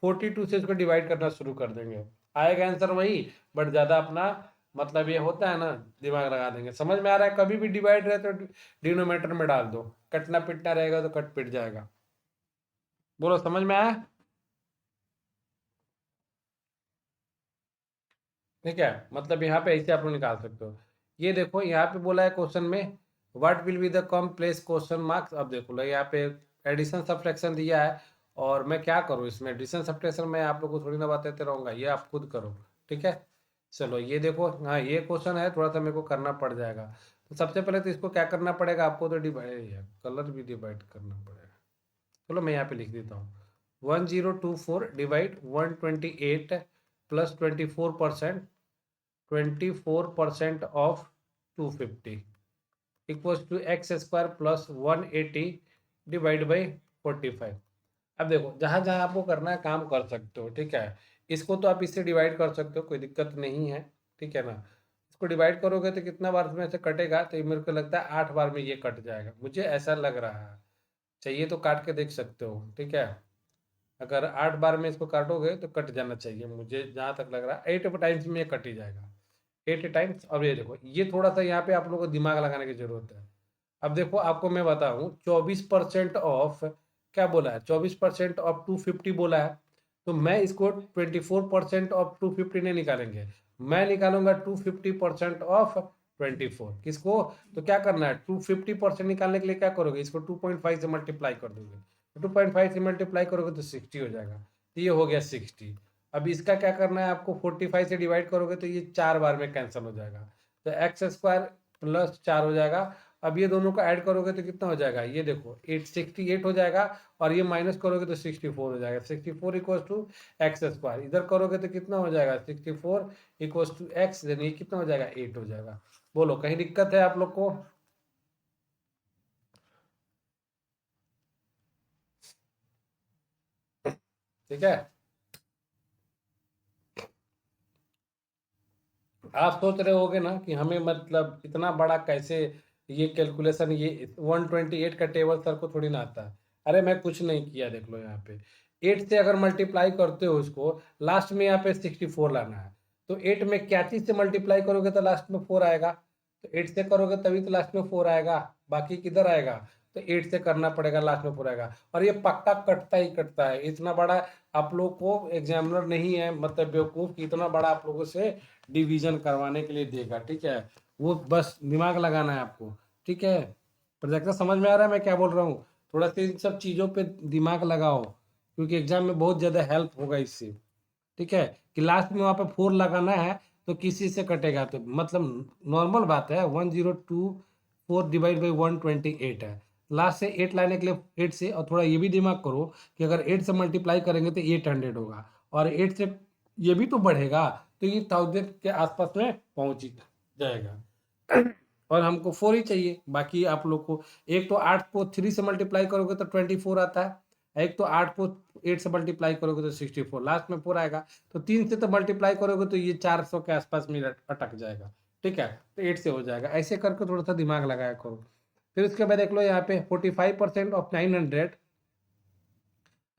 42 से इसको डिवाइड करना शुरू कर देंगे, आएगा आंसर वही, बट ज़्यादा अपना मतलब ये होता है ना, दिमाग लगा देंगे। समझ में आ रहा है, कभी भी डिवाइड रहे तो डिनोमीटर में डाल दो, कटना पिटना रहेगा तो कट पिट जाएगा। बोलो समझ में आया? ठीक है, मतलब यहाँ पे ऐसे आप लोग निकाल सकते हो। ये देखो यहाँ पे बोला है क्वेश्चन में, what will be the complex question marks. अब देखो लो यहाँ पे एडिशन सब्ट्रैक्शन दिया है, और मैं क्या करूँ इसमें, एडिशन सब्ट्रैक्शन मैं आप लोग को थोड़ी ना बताते रहूँगा, ये आप खुद करो। ठीक है, चलो ये देखो, हाँ ये क्वेश्चन है, थोड़ा सा मेरे को करना पड़ जाएगा। तो सबसे पहले तो इसको क्या करना पड़ेगा आपको, तो डिवाइड, कलर भी डिवाइड करना पड़ेगा। चलो मैं यहाँ पे लिख देता हूँ, 1024 divide 128 plus 24%, 24% of 250 equals to x square plus 180 divide by 45। अब देखो जहाँ जहाँ आपको करना है काम कर सकते हो। ठीक है, इसको तो आप इससे डिवाइड कर सकते हो, कोई दिक्कत नहीं है। ठीक है ना, इसको डिवाइड करोगे तो कितना बार में से कटेगा, तो मेरे को लगता है 8 बार में ये कट जाएगा, मुझे ऐसा लग रहा है। चाहिए तो काट के देख सकते हो। ठीक है, अगर 8 बार में इसको काटोगे तो कट जाना चाहिए, मुझे जहाँ तक लग रहा है 8 टाइम्स में ये कट ही जाएगा, 8 टाइम्स। अब ये देखो, ये थोड़ा सा यहाँ पे आप लोगों को दिमाग लगाने की जरूरत है। अब देखो आपको मैं बताऊँ, 24% ऑफ क्या बोला है, 24% ऑफ 250 बोला है, तो मैं इसको 24% ऑफ 250 नहीं निकालेंगे, मैं निकालूंगा 250% ऑफ 24। किसको, तो क्या करना है, 250% निकालने के लिए क्या करोगे, इसको 2.5 से मल्टीप्लाई कर दोगे, 2.5 से मल्टीप्लाई करोगे तो 60 हो जाएगा, तो ये हो गया 60। अब इसका क्या करना है आपको, 45 से डिवाइड करोगे तो ये 4 बार में कैंसिल हो जाएगा, तो एक्स स्क्वायर प्लस 4 हो जाएगा। अब ये दोनों को ऐड करोगे तो कितना हो जाएगा, ये देखो 868 हो जाएगा, और ये माइनस करोगे तो 64 हो जाएगा। 64 इक्वल टू एक्स स्क्वायर, इधर करोगे तो कितना हो जाएगा 64 इक्वल टू एक्स, ये कितना हो जाएगा 8 हो जाएगा। बोलो कहीं दिक्कत है आप लोग को? ठीक है, आप सोच रहे होगे ना कि हमें मतलब इतना बड़ा कैसे ये कैलकुलेशन, ये 128 का टेबल सर को थोड़ी ना आता है। अरे मैं कुछ नहीं किया, देख लो यहाँ पे 8 से अगर मल्टीप्लाई करते हो इसको, लास्ट में यहाँ पे 64 लाना है, तो 8 में क्या चीज से मल्टीप्लाई करोगे तो लास्ट में 4 आएगा, तो 8 से करोगे तभी तो लास्ट में 4 आएगा, बाकी किधर आएगा, तो 8 से करना पड़ेगा, लास्ट में 4 आएगा। और ये पक्का कटता ही कटता है, इतना बड़ा आप लोग को एग्जामिनर नहीं है मतलब बेवकूफ़ कि इतना बड़ा आप लोगों से डिवीजन करवाने के लिए देगा। ठीक है, वो बस दिमाग लगाना है आपको। ठीक है, प्रोजेक्टर समझ में आ रहा है मैं क्या बोल रहा हूँ? थोड़ा सा इन सब चीज़ों पे दिमाग लगाओ, क्योंकि एग्जाम में बहुत ज़्यादा हेल्प होगा इससे। ठीक है, कि लास्ट में वहाँ पे 4 लगाना है तो किसी से कटेगा, तो मतलब नॉर्मल बात है, 1024 डिवाइड बाई 128 है, लास्ट से 8 लाने के लिए 8 से, और थोड़ा ये भी दिमाग करो कि अगर 8 से मल्टीप्लाई करेंगे तो 800 होगा, और 8 से ये भी तो बढ़ेगा, तो ये 1000 के आसपास में पहुंच ही जाएगा। और हमको 4 ही चाहिए, बाकी आप लोग को एक तो 8 को 3 से मल्टीप्लाई करोगे तो 24 आता है, एक तो 8 को 8 से मल्टीप्लाई करोगे तो 64, लास्ट में 4 आएगा, तो 3 से तो मल्टीप्लाई करोगे तो ये 400 के आसपास में अटक जाएगा। ठीक है, तो 8 से हो जाएगा, ऐसे करके थोड़ा सा दिमाग लगाया करो। फिर उसके बाद देख लो यहाँ पे 45% ऑफ 900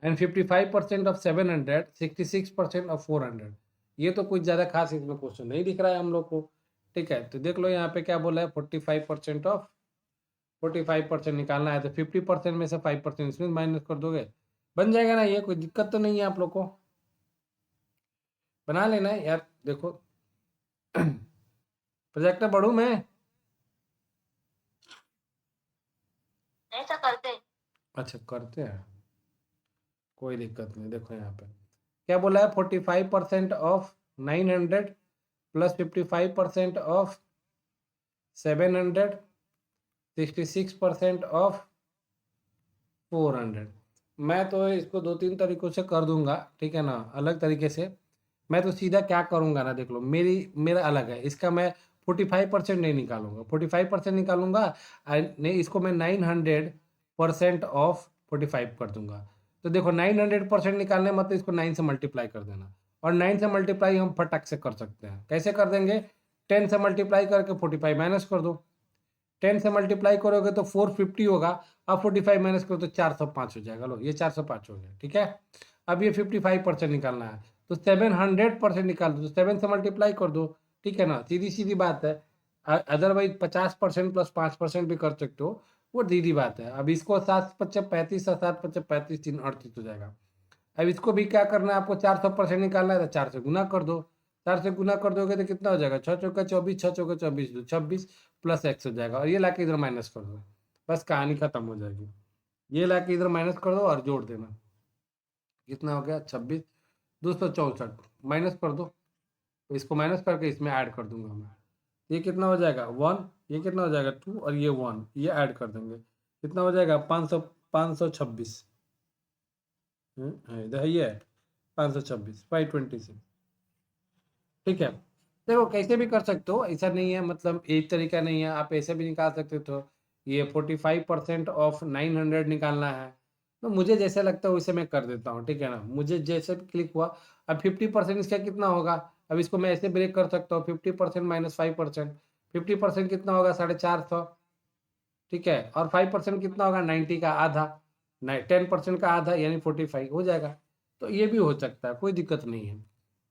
एंड 55% ऑफ 700, 66% ऑफ 400। ये तो कुछ ज़्यादा खास इसमें क्वेश्चन नहीं दिख रहा है हम लोग को। ठीक है, तो देख लो यहाँ पे क्या बोला है, 45% ऑफ 45% निकालना है, तो 50% में से 5% इसमें माइनस कर दोगे, बन जाएगा ना, ये कोई दिक्कत तो नहीं है आप लोग को, बना लेना है यार। देखो प्रोजेक्टर बढ़ू मैं? नहीं सर करते हैं। अच्छा करते हैं, कोई दिक्कत नहीं। देखो यहाँ पे क्या बोला है, 45% ऑफ 900 प्लस 55% ऑफ 700, 66% ऑफ 400। मैं तो इसको 2-3 तरीकों से कर दूँगा, ठीक है ना? अलग तरीके से। मैं तो सीधा क्या करूँगा ना, देख लो, मेरा अलग है। इसका मैं 45% नहीं निकालूँगा, 45% निकालूँगा नहीं, इसको मैं 900% ऑफ 45 कर दूँगा। तो देखो 900% निकालने मतलब इसको 9 से मल्टीप्लाई कर देना, और 9 से मल्टीप्लाई हम फटाक से कर सकते हैं। कैसे कर देंगे? 10 से मल्टीप्लाई करके 45 माइनस कर दो। 10 से मल्टीप्लाई करोगे तो 450 होगा, अब 45 माइनस करो तो 405 हो जाएगा। लो, ये 405 हो गया, ठीक है। अब ये 55% निकालना है, तो 700% निकाल दो, तो 7 से मल्टीप्लाई कर दो, ठीक है ना, सीधी सीधी बात है। अदरवाइज 50% प्लस 5% भी कर सकते हो, वो सीधी बात है। अब इसको 7×5 = 35, 7×5 = 3 38 हो जाएगा। अब इसको भी क्या करना है, आपको 400% निकालना है, तो 4 से गुना कर दो। 4 से गुना कर दोगे तो कितना हो जाएगा, 6×4 = 24, 6×4 = 24, 26 प्लस x हो जाएगा, और ये लाके इधर माइनस कर दो, बस कहानी खत्म हो जाएगी। ये लाके इधर माइनस कर दो और जोड़ देना, कितना हो गया, 26, 264 माइनस कर दो, तो इसको माइनस करके इसमें ऐड कर दूंगा मैं। ये कितना हो जाएगा 1, ये कितना हो जाएगा 2, और ये 1, ये ऐड कर देंगे, कितना हो जाएगा 526। इधर ये है 526, 526, ठीक है। देखो कैसे भी कर सकते हो, ऐसा नहीं है, मतलब एक तरीका नहीं है, आप ऐसे भी निकाल सकते हो। ये 45% ऑफ 900 निकालना है, तो मुझे जैसे लगता है वैसे मैं कर देता हूँ, ठीक है ना, मुझे जैसे भी क्लिक हुआ। अब 50% इसका कितना होगा, अब इसको मैं ऐसे ब्रेक कर सकता हूँ, 50% माइनस 5%, 50% कितना होगा 450, ठीक है, और 5% कितना होगा 90 का आधा, 10% का आधा यानी 45 हो जाएगा। तो ये भी हो सकता है, कोई दिक्कत नहीं है,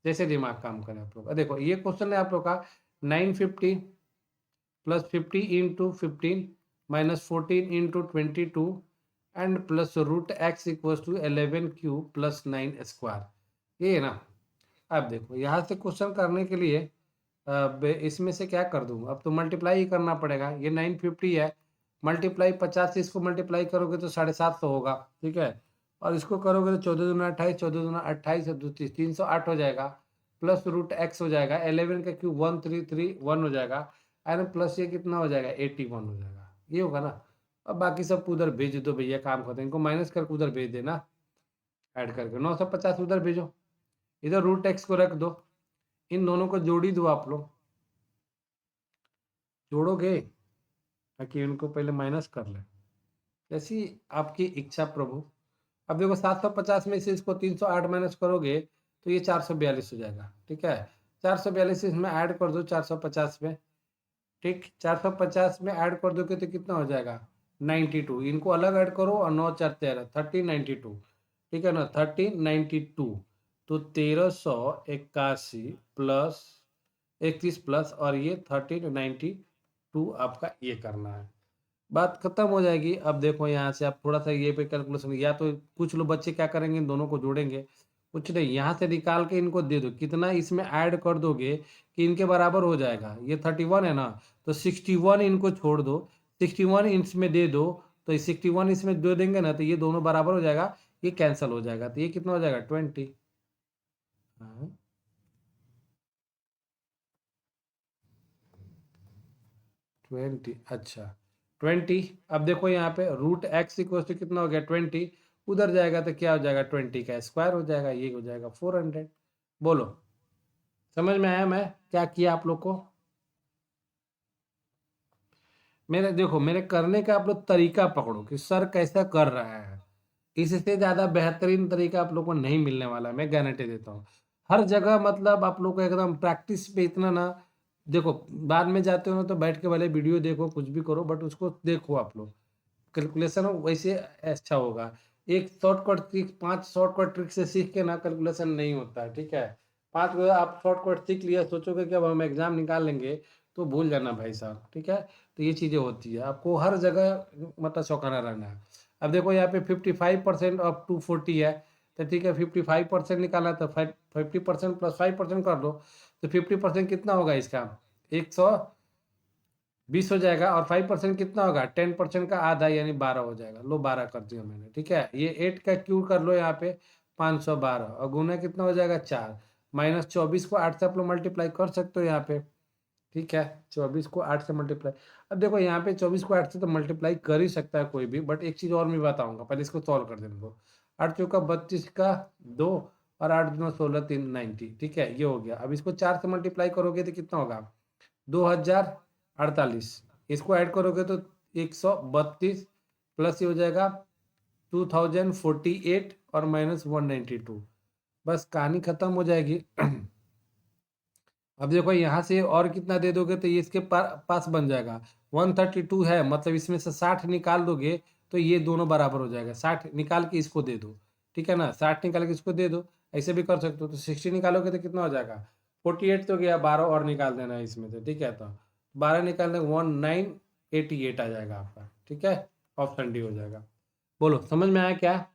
जैसे दिमाग काम करे आप लोग। देखो ये क्वेश्चन है आप लोग का, 950 plus 50 into 15 minus 14 into 22 and plus √x = 11 cube plus 9 square, ये है ना। अब देखो यहाँ से क्वेश्चन करने के लिए अब इसमें से क्या कर दूँ, अब तो मल्टीप्लाई ही करना पड़ेगा। ये 950 है, मल्टीप्लाई 50 से इसको मल्टीप्लाई करोगे तो 750 होगा, ठीक है, और इसको करोगे तो 14×2 = 28, 14×2 = 28, 308 हो जाएगा, प्लस √x हो जाएगा, 11 का क्यूब 1331 हो जाएगा, एंड प्लस ये कितना हो जाएगा 81 हो जाएगा, ये होगा ना। अब बाकी सब उधर भेज दो भैया, काम खत्म, इनको माइनस करके उधर भेज देना, ऐड करके 950 उधर भेजो, इधर √x को रख दो, इन दोनों को जोड़ी दो आप लोग, जोड़ोगे ताकि इनको पहले माइनस कर ले, जैसी आपकी इच्छा प्रभु। अब देखो 750 में से इसको 308 माइनस करोगे तो ये 442 हो जाएगा, ठीक है। 442 इसमें ऐड कर दो 450 में, ठीक, 450 में ऐड कर दोगे तो कितना हो जाएगा 92, इनको अलग ऐड करो, और 9×4 = 1392, ठीक है ना, 1392, तो 1381 प्लस 31 प्लस, और ये 1392 आपका ये करना है, बात खत्म हो जाएगी। अब देखो यहाँ से आप थोड़ा सा ये पे कैलकुलेशन, या तो कुछ लोग बच्चे क्या करेंगे, इन दोनों को जोड़ेंगे, कुछ नहीं, यहाँ से निकाल के इनको दे दो, कितना इसमें ऐड कर दोगे कि इनके बराबर हो जाएगा। ये 31 है ना, तो 61 इनको छोड़ दो, 61 इसमें दे दो, तो 61 इसमें दे देंगे ना, तो ये दोनों बराबर हो जाएगा, ये कैंसिल हो जाएगा, तो ये कितना हो जाएगा 20। हाँ 20, अच्छा 20। अब देखो यहाँ पे √x = कितना हो गया 20, उधर जाएगा तो क्या हो जाएगा 20 का स्क्वायर हो जाएगा, ये हो जाएगा 400। बोलो समझ में आया मैं क्या किया आप लोग को? मेरे देखो, मेरे करने का आप लोग तरीका पकड़ो कि सर कैसा कर रहा है, इससे ज़्यादा बेहतरीन तरीका आप लोग को नहीं मिलने वाला, मैं गारंटी देता हूँ। हर जगह मतलब आप लोग को एकदम प्रैक्टिस पे इतना ना, देखो बाद में जाते हो ना तो बैठ के भले वीडियो देखो, कुछ भी करो, बट उसको देखो आप लोग, कैलकुलेशन वैसे अच्छा होगा। एक शॉर्टकट ट्रिक, 5 शॉर्टकट ट्रिक से सीख के ना कैलकुलेशन नहीं होता है, ठीक है। 5 बार आप शॉर्टकट सीख लिया, सोचोगे कि अब हम एग्जाम निकाल लेंगे, तो भूल जाना भाई साहब, ठीक है। तो ये चीज़ें होती है, आपको हर जगह मतलब चौकन्ना रहना है। अब देखो यहाँ पे 55% ऑफ 240 है, तो ठीक है, 55% निकालना है, तो 50% प्लस 5% कर दो, तो 50% कितना होगा इसका 120 हो जाएगा, और 5% कितना होगा 10% का आधा यानी 12 हो जाएगा। लो 12 कर दिया मैंने, ठीक है। ये 8 का क्यूब कर लो यहाँ पे 512, और गुना कितना हो जाएगा 4, -24 को 8 से आप लोग मल्टीप्लाई कर सकते हो यहाँ पे, ठीक है। 24 को 8 से मल्टीप्लाई, अब देखो यहाँ पे 24 को 8 से तो मल्टीप्लाई कर ही सकता है कोई भी, बट एक चीज़ और मैं बताऊंगा, पहले इसको सॉल्व कर देने दो। 8 चौका 32 का 2 और 8 दूना 16 3 90, ठीक है, ये हो गया। अब इसको 4 से मल्टीप्लाई करोगे तो कितना होगा 2048, इसको ऐड करोगे तो 132 प्लस ये हो जाएगा 2048 और माइनस 192, बस कहानी खत्म हो जाएगी। अब देखो यहाँ से और कितना दे दोगे तो ये इसके पास बन जाएगा 132 है, मतलब इसमें से 60 निकाल दोगे तो ये दोनों बराबर हो जाएगा। 60 निकाल के इसको दे दो, ठीक है ना, 60 निकाल के इसको दे दो, ऐसे भी कर सकते हो। तो 60 निकालोगे तो कितना हो जाएगा 48 तो गया, 12 और निकाल देना है इसमें से, ठीक है। तो 12 निकालने 1988 आ जाएगा आपका, ठीक है, ऑप्शन डी हो जाएगा। बोलो समझ में आया क्या?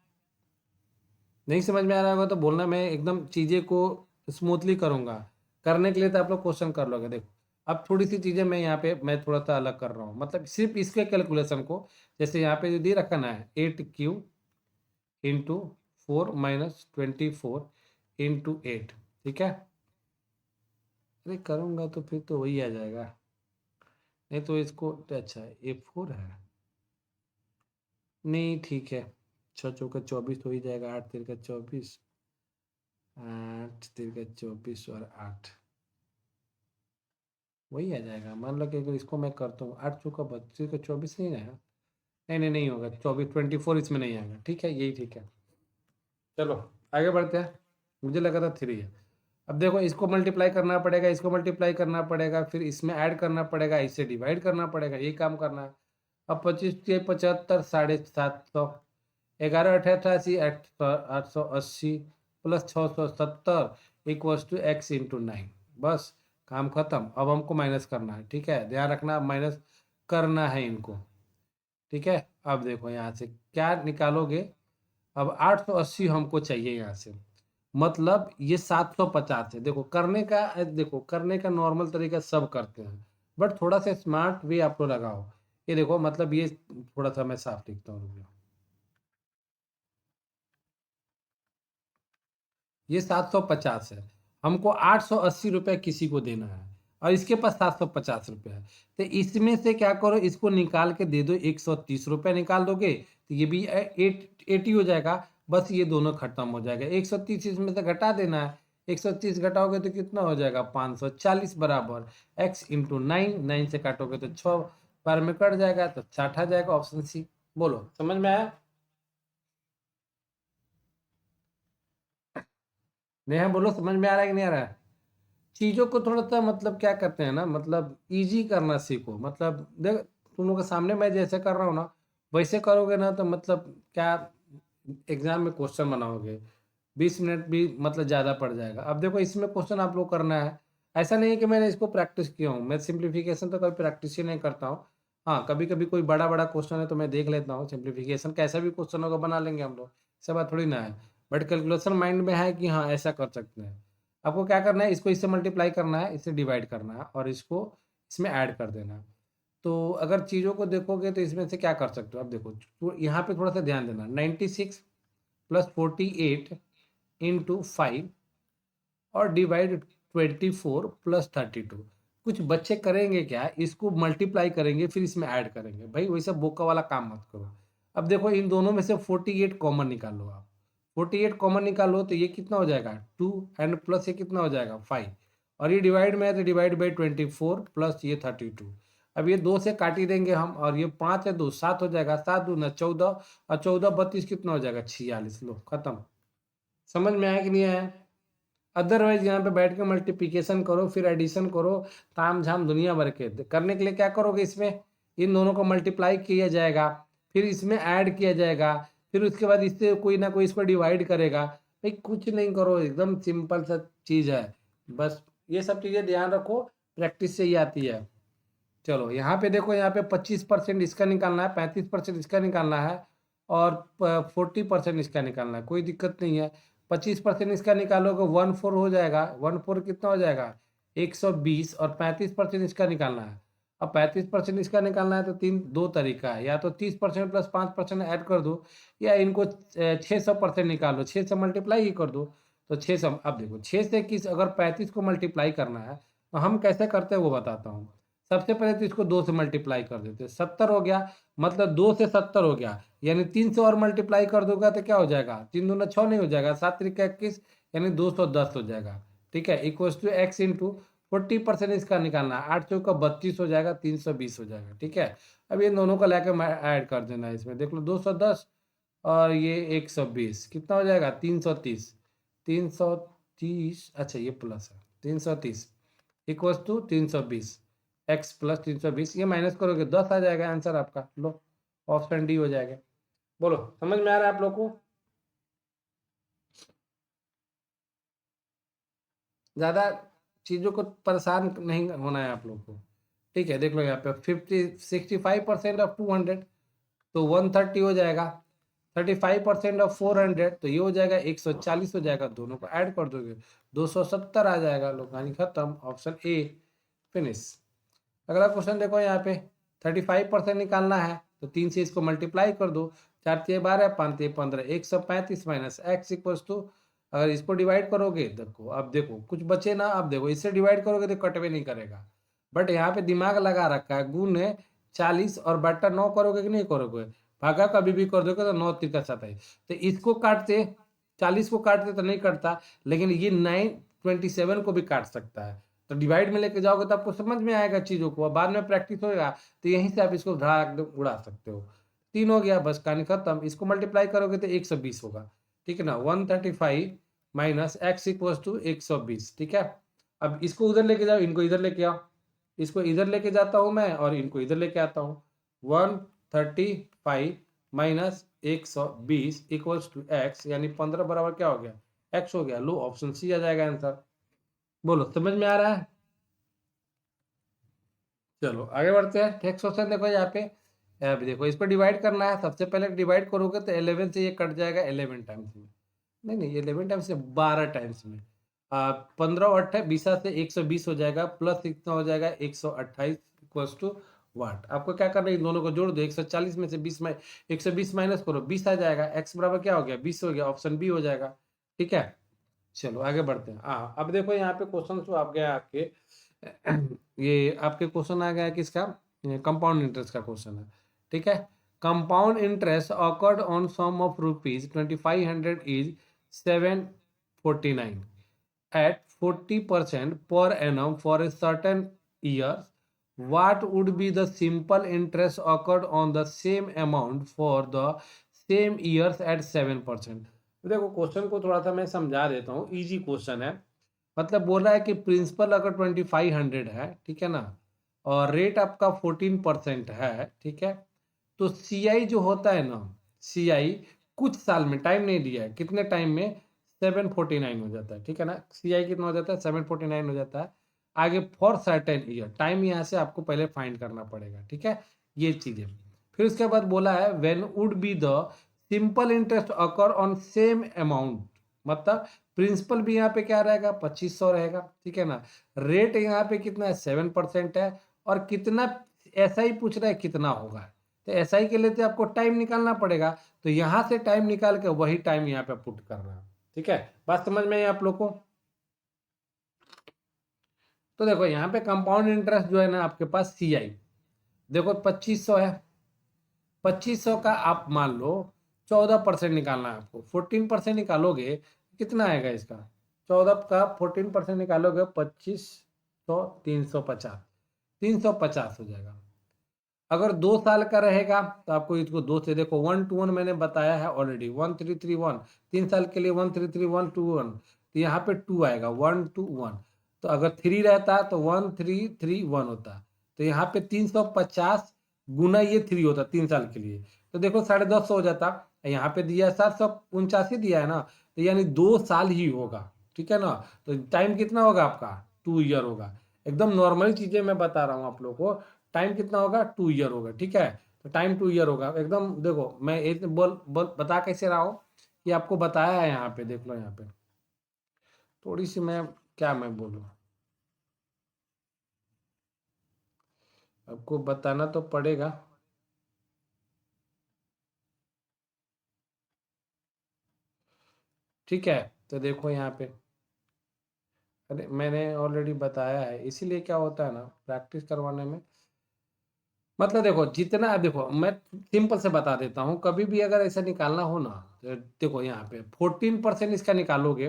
नहीं समझ में आ रहा होगा तो बोलना, मैं एकदम चीज़ें को स्मूथली करूँगा। करने के लिए तो आप लोग क्वेश्चन कर लोगे। देखो अब थोड़ी सी चीज़ें मैं यहाँ पे मैं थोड़ा सा अलग कर रहा हूँ, मतलब सिर्फ इसके कैलकुलेशन को, जैसे यहाँ पे जो दे रखा ना है 8 क्यू इंटू 4 माइनस 24 इंटू 8, ठीक है। अरे करूँगा तो फिर तो वही आ जाएगा, नहीं तो इसको तो अच्छा है ये 4 है, नहीं ठीक है। 6 चौका 24 हो ही जाएगा, 8 तिरका 24, 8 तिरका 24 और 8 वही आ जाएगा। मान लो कि अगर इसको मैं करता हूँ 8 चौका 32 का 24 नहीं आएगा, नहीं नहीं नहीं होगा, 24 इसमें नहीं आएगा, ठीक है, यही ठीक है। चलो आगे बढ़ते हैं, मुझे लगा था 3 है। अब देखो इसको मल्टीप्लाई करना पड़ेगा, इसको मल्टीप्लाई करना पड़ेगा, फिर इसमें ऐड करना पड़ेगा, इससे डिवाइड करना पड़ेगा, ये काम करना है। अब 25 के 75 750, 11 8 88 880 plus 670 equals to x into 9, बस काम खत्म। अब हमको माइनस करना है, ठीक है, ध्यान रखना माइनस करना है इनको, ठीक है। अब देखो यहाँ से क्या निकालोगे, अब 880 हमको चाहिए यहाँ से, मतलब ये 750 है। देखो करने का, देखो करने का नॉर्मल तरीका सब करते हैं, बट थोड़ा सा स्मार्ट वे आप लोग लगाओ। ये देखो मतलब ये थोड़ा सा मैं साफ लिखता हूँ, ये 750 है, हमको 880 रुपये किसी को देना है और इसके पास 750 रुपये है। तो इसमें से क्या करो, इसको निकाल के दे दो, 130 रुपये निकाल दोगे तो ये भी 80 हो जाएगा, बस ये दोनों खत्म हो जाएगा। 130 इसमें से घटा देना है, 130 घटाओगे तो कितना हो जाएगा 540 बराबर x इंटू 9 से काटोगे तो 6 बार में कट जाएगा, तो 60 आ जाएगा, ऑप्शन सी। बोलो समझ में आया? नेहा बोलो समझ में आ रहा है कि नहीं आ रहा है? चीज़ों को थोड़ा सा मतलब क्या करते हैं ना, मतलब इजी करना सीखो। मतलब देख तुम लोग के सामने मैं जैसे कर रहा हूँ ना, वैसे करोगे ना तो मतलब क्या एग्जाम में क्वेश्चन बनाओगे, 20 मिनट भी मतलब ज़्यादा पड़ जाएगा। अब देखो इसमें क्वेश्चन आप लोग करना है, ऐसा नहीं है कि मैंने इसको प्रैक्टिस किया हूँ, मैं सिंप्लीफिकेशन तो कभी प्रैक्टिस ही नहीं करता हूँ। हाँ कभी कभी कोई बड़ा बड़ा क्वेश्चन है तो मैं देख लेता हूँ, सिंप्लीफिकेशन कैसा भी क्वेश्चन होगा बना लेंगे हम लोग, ऐसा बात थोड़ी ना है। बट कैलकुलेशन माइंड में है कि हाँ ऐसा कर सकते हैं। आपको क्या करना है, इसको इससे मल्टीप्लाई करना है, इससे डिवाइड करना है और इसको इसमें ऐड कर देना है। तो अगर चीज़ों को देखोगे तो इसमें से क्या कर सकते हो, अब देखो तो यहाँ पे थोड़ा सा ध्यान देना, 96 प्लस 48 इंटू 5 और डिवाइड 24 प्लस 32। कुछ बच्चे करेंगे क्या, इसको मल्टीप्लाई करेंगे फिर इसमें ऐड करेंगे, भाई वैसा बोका वाला काम मत करो। अब देखो इन दोनों में से 48 कॉमन निकालो आप, 48 कॉमन निकालो तो ये कितना हो जाएगा 2 एंड प्लस ये कितना हो जाएगा 5, और ये डिवाइड में है तो डिवाइड बाई 24 प्लस ये 32। अब ये 2 से काट ही देंगे हम, और ये 5 है 2 7 हो जाएगा, 7 दूना 14 और 14 32 कितना हो जाएगा 46, लो खत्म। समझ में आया कि नहीं आया? अदरवाइज यहाँ पे बैठ के मल्टीप्लिकेशन करो फिर एडिशन करो, ताम झाम दुनिया भर के करने के लिए क्या करोगे, इसमें इन दोनों को मल्टीप्लाई किया जाएगा, फिर इसमें ऐड किया जाएगा, फिर उसके बाद इससे कोई ना कोई इसको डिवाइड करेगा। भाई कुछ नहीं करो, एकदम सिंपल सा चीज़ है, बस ये सब चीज़ें ध्यान रखो, प्रैक्टिस से ही आती है। चलो यहाँ पे देखो, यहाँ पे 25% इसका निकालना है, 35% इसका निकालना है और 40% इसका निकालना है, कोई दिक्कत नहीं है। 25% इसका निकालोगे 1/4 हो जाएगा, 1/4 कितना हो जाएगा 120, और 35% इसका निकालना है। अब 35% इसका निकालना है तो दो तरीका है, या तो 30% प्लस 5% ऐड कर दो, या इनको 600% निकालो, 6 से मल्टीप्लाई ही कर दो। तो 6 से, अब देखो 6 से किस, अगर 35 को मल्टीप्लाई करना है तो हम कैसे करते हैं वो बताता हूँ। सबसे पहले तो इसको 2 से मल्टीप्लाई कर देते हैं, 70 हो गया, मतलब 2 से 70 हो गया, यानी 3 से और मल्टीप्लाई कर दूंगा तो क्या हो जाएगा, 3 दूना 6 नहीं हो जाएगा, 7 त्रिक 21, यानी 210 हो जाएगा। ठीक है, इक्वल्स टू एक्स इंटू 40% इसका निकालना है, 8 चौका 32 हो जाएगा, 320 हो जाएगा। ठीक है, अब ये दोनों को लेकर ऐड कर देना है इसमें, देख लो 210 और ये 120 कितना हो जाएगा, 330, 330, अच्छा ये प्लस है, 330 इक्वल्स टू 320, एक्स प्लस 320, ये माइनस करोगे 10 आ जाएगा आंसर आपका। लो, ऑप्शन डी हो जाएगा। बोलो, समझ में आ रहा है आप लोग को? ज्यादा चीजों को परेशान नहीं होना है आप लोग को। ठीक है, देख लो यहाँ पे 65% ऑफ 200 तो 130 हो जाएगा, 35% ऑफ 400 तो ये हो जाएगा 140 हो जाएगा, दोनों को ऐड कर दोगे 270 आ जाएगा। लो, कहानी खत्म, ऑप्शन ए फिनिश। अगला क्वेश्चन देखो यहाँ पे, 35% निकालना है तो 3 से इसको मल्टीप्लाई कर दो, 4 3 12, 5 3 15, 135 माइनस एक्स इक्वल्स टू, अगर इसको डिवाइड करोगे, देखो अब देखो कुछ बचे ना, अब देखो इससे डिवाइड करोगे तो कटवे नहीं करेगा, बट यहाँ पे दिमाग लगा रखा है, गुण है 40 और बट्टा 9 करोगे कि नहीं करोगे, भागा कभी भी कर दोगे तो 9 तिरका 27, तो इसको काटते 40 को काटते तो नहीं कटता, लेकिन ये 927 को भी काट सकता है, तो डिवाइड में लेके जाओगे तो आपको समझ में आएगा चीजों को, बाद में प्रैक्टिस होगा तो यहीं से आप इसको धड़ा उड़ा सकते हो। 3 हो गया, बस कहानी खत्म, इसको मल्टीप्लाई करोगे तो 120 होगा। ठीक है ना, 135 माइनस एक्स इक्वल टू 120। ठीक है, अब इसको उधर लेके जाओ, इनको इधर लेके आओ, इसको इधर लेके जाता हूं मैं और इनको इधर लेके आता हूँ, 135 माइनस 120 इक्वल्स टू एक्स, यानी 15 बराबर क्या हो गया, एक्स हो गया। लो, ऑप्शन सी आ जाएगा आंसर। बोलो, समझ में आ रहा है? चलो आगे बढ़ते हैं, नेक्स्ट क्वेश्चन देखो यहाँ पे, अब देखो इस पर डिवाइड करना है, सबसे पहले डिवाइड करोगे तो 11 से ये कट जाएगा 11 टाइम्स में, नहीं 11 टाइम्स से 12 टाइम्स में, 15 और 28 20 से 120 हो जाएगा, प्लस कितना हो जाएगा 128 इक्वल्स टू वाट। आपको क्या करना है, इन दोनों को जोड़ दो, 140 में से 20 में 120 माइनस करो, 20 आ जाएगा, एक्स बराबर क्या हो गया 20 हो गया, ऑप्शन बी हो जाएगा। ठीक है, चलो आगे बढ़ते हैं। अब देखो यहाँ पे क्वेश्चन जो आप गया आपके ये आपके क्वेश्चन आ गया किसका, कंपाउंड इंटरेस्ट का क्वेश्चन है। ठीक है, compound interest occurred on sum of rupees 2500 is 749 at 40% per annum for a certain year. What would be the simple interest occurred on the same amount for the same years at 7%? देखो question को थोड़ा सा मैं समझा देता हूँ, easy question है। मतलब बोल रहा है कि प्रिंसिपल अगर 2500 है, ठीक है ना, और रेट आपका 14% है, ठीक है, तो सीआई जो होता है ना, सीआई कुछ साल में, टाइम नहीं दिया है कितने टाइम में, 749 हो जाता है। ठीक है ना, सीआई कितना हो जाता है, 749 हो जाता है। आगे फॉर सर्टेन ईयर, टाइम यहाँ से आपको पहले फाइंड करना पड़ेगा। ठीक है, ये चीजें, फिर उसके बाद बोला है when would be the simple interest occur on same amount, मतलब प्रिंसिपल भी यहाँ पे क्या रहेगा 2500 रहेगा। ठीक है ना, रेट यहाँ पे कितना है 7% है, और कितना ऐसा ही पूछ रहा है कितना होगा, तो एसआई के लिए तो आपको टाइम निकालना पड़ेगा, तो यहां से टाइम निकाल के वही टाइम यहाँ पे पुट करना है। ठीक है, बात समझ में आई आप लोग को? तो देखो यहाँ पे कंपाउंड इंटरेस्ट जो है ना आपके पास सीआई, देखो 2500 है, 2500 का आप मान लो 14% निकालना है आपको, 14% निकालोगे कितना आएगा इसका, 14 का 14% निकालोगे 2500, 350, 350 हो जाएगा। अगर 2 साल का रहेगा तो आपको इसको 2 से देखो, 1 to 1 मैंने बताया है ऑलरेडी, 1331, 3 साल के लिए 1331 तो यहाँ पे 2 आएगा, 1 to 1, तो अगर 3 रहता तो 1331 होता, तो यहाँ पे 350 गुना ये 3 होता 3 साल के लिए, तो देखो 10.5 हो जाता, यहाँ पे दिया 749 दिया है ना, तो यानी 2 साल ही होगा। ठीक है ना, तो टाइम कितना होगा आपका, 2 ईयर होगा। एकदम नॉर्मल चीजें मैं बता रहा हूँ आप लोग को, टाइम कितना होगा 2 ईयर होगा। ठीक है, तो टाइम 2 ईयर होगा एकदम। देखो मैं एक बोल बोल बता कैसे रहा हूँ कि आपको बताया है, यहाँ पे देख लो, यहाँ पे थोड़ी सी मैं क्या मैं बोलूँ, आपको बताना तो पड़ेगा। ठीक है, तो देखो यहाँ पे अरे मैंने ऑलरेडी बताया है, इसीलिए क्या होता है ना प्रैक्टिस करवाने में, मतलब देखो जितना, देखो मैं सिंपल से बता देता हूँ, कभी भी अगर ऐसा निकालना हो ना, तो देखो यहाँ पे 14% इसका निकालोगे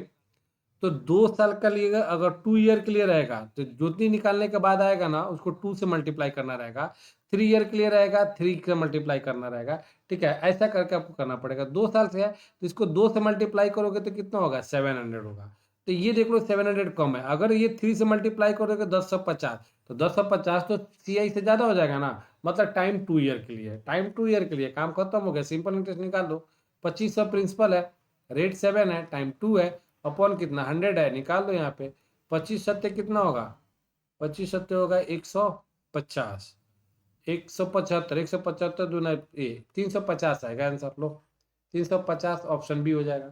तो 2 साल का लिए अगर 2 ईयर के लिए रहेगा तो ज्योति निकालने के बाद आएगा ना उसको 2 से मल्टीप्लाई करना रहेगा, 3 ईयर के लिए रहेगा 3 से मल्टीप्लाई करना रहेगा। ठीक है, ऐसा करके आपको करना पड़ेगा। 2 साल से है तो इसको 2 से मल्टीप्लाई करोगे तो कितना होगा, 700 होगा। तो ये देख लो 700 कम है, अगर ये 3 से मल्टीप्लाई करोगे 1050, तो 1050 तो CI से ज्यादा हो जाएगा ना, मतलब टाइम 2 ईयर के लिए, टाइम 2 ईयर के लिए काम खत्म हो गया, सिंपल इंटरेस्ट निकाल दो। 2500 प्रिंसिपल है, रेट 7 है, टाइम 2 है, अपॉन कितना 100 है, निकाल दो यहाँ पे। 25 सत्ते कितना होगा, 25 सत्ते होगा 150, 175, 175 दूना ये 350 आएगा आंसर। लो 350 ऑप्शन बी हो जाएगा।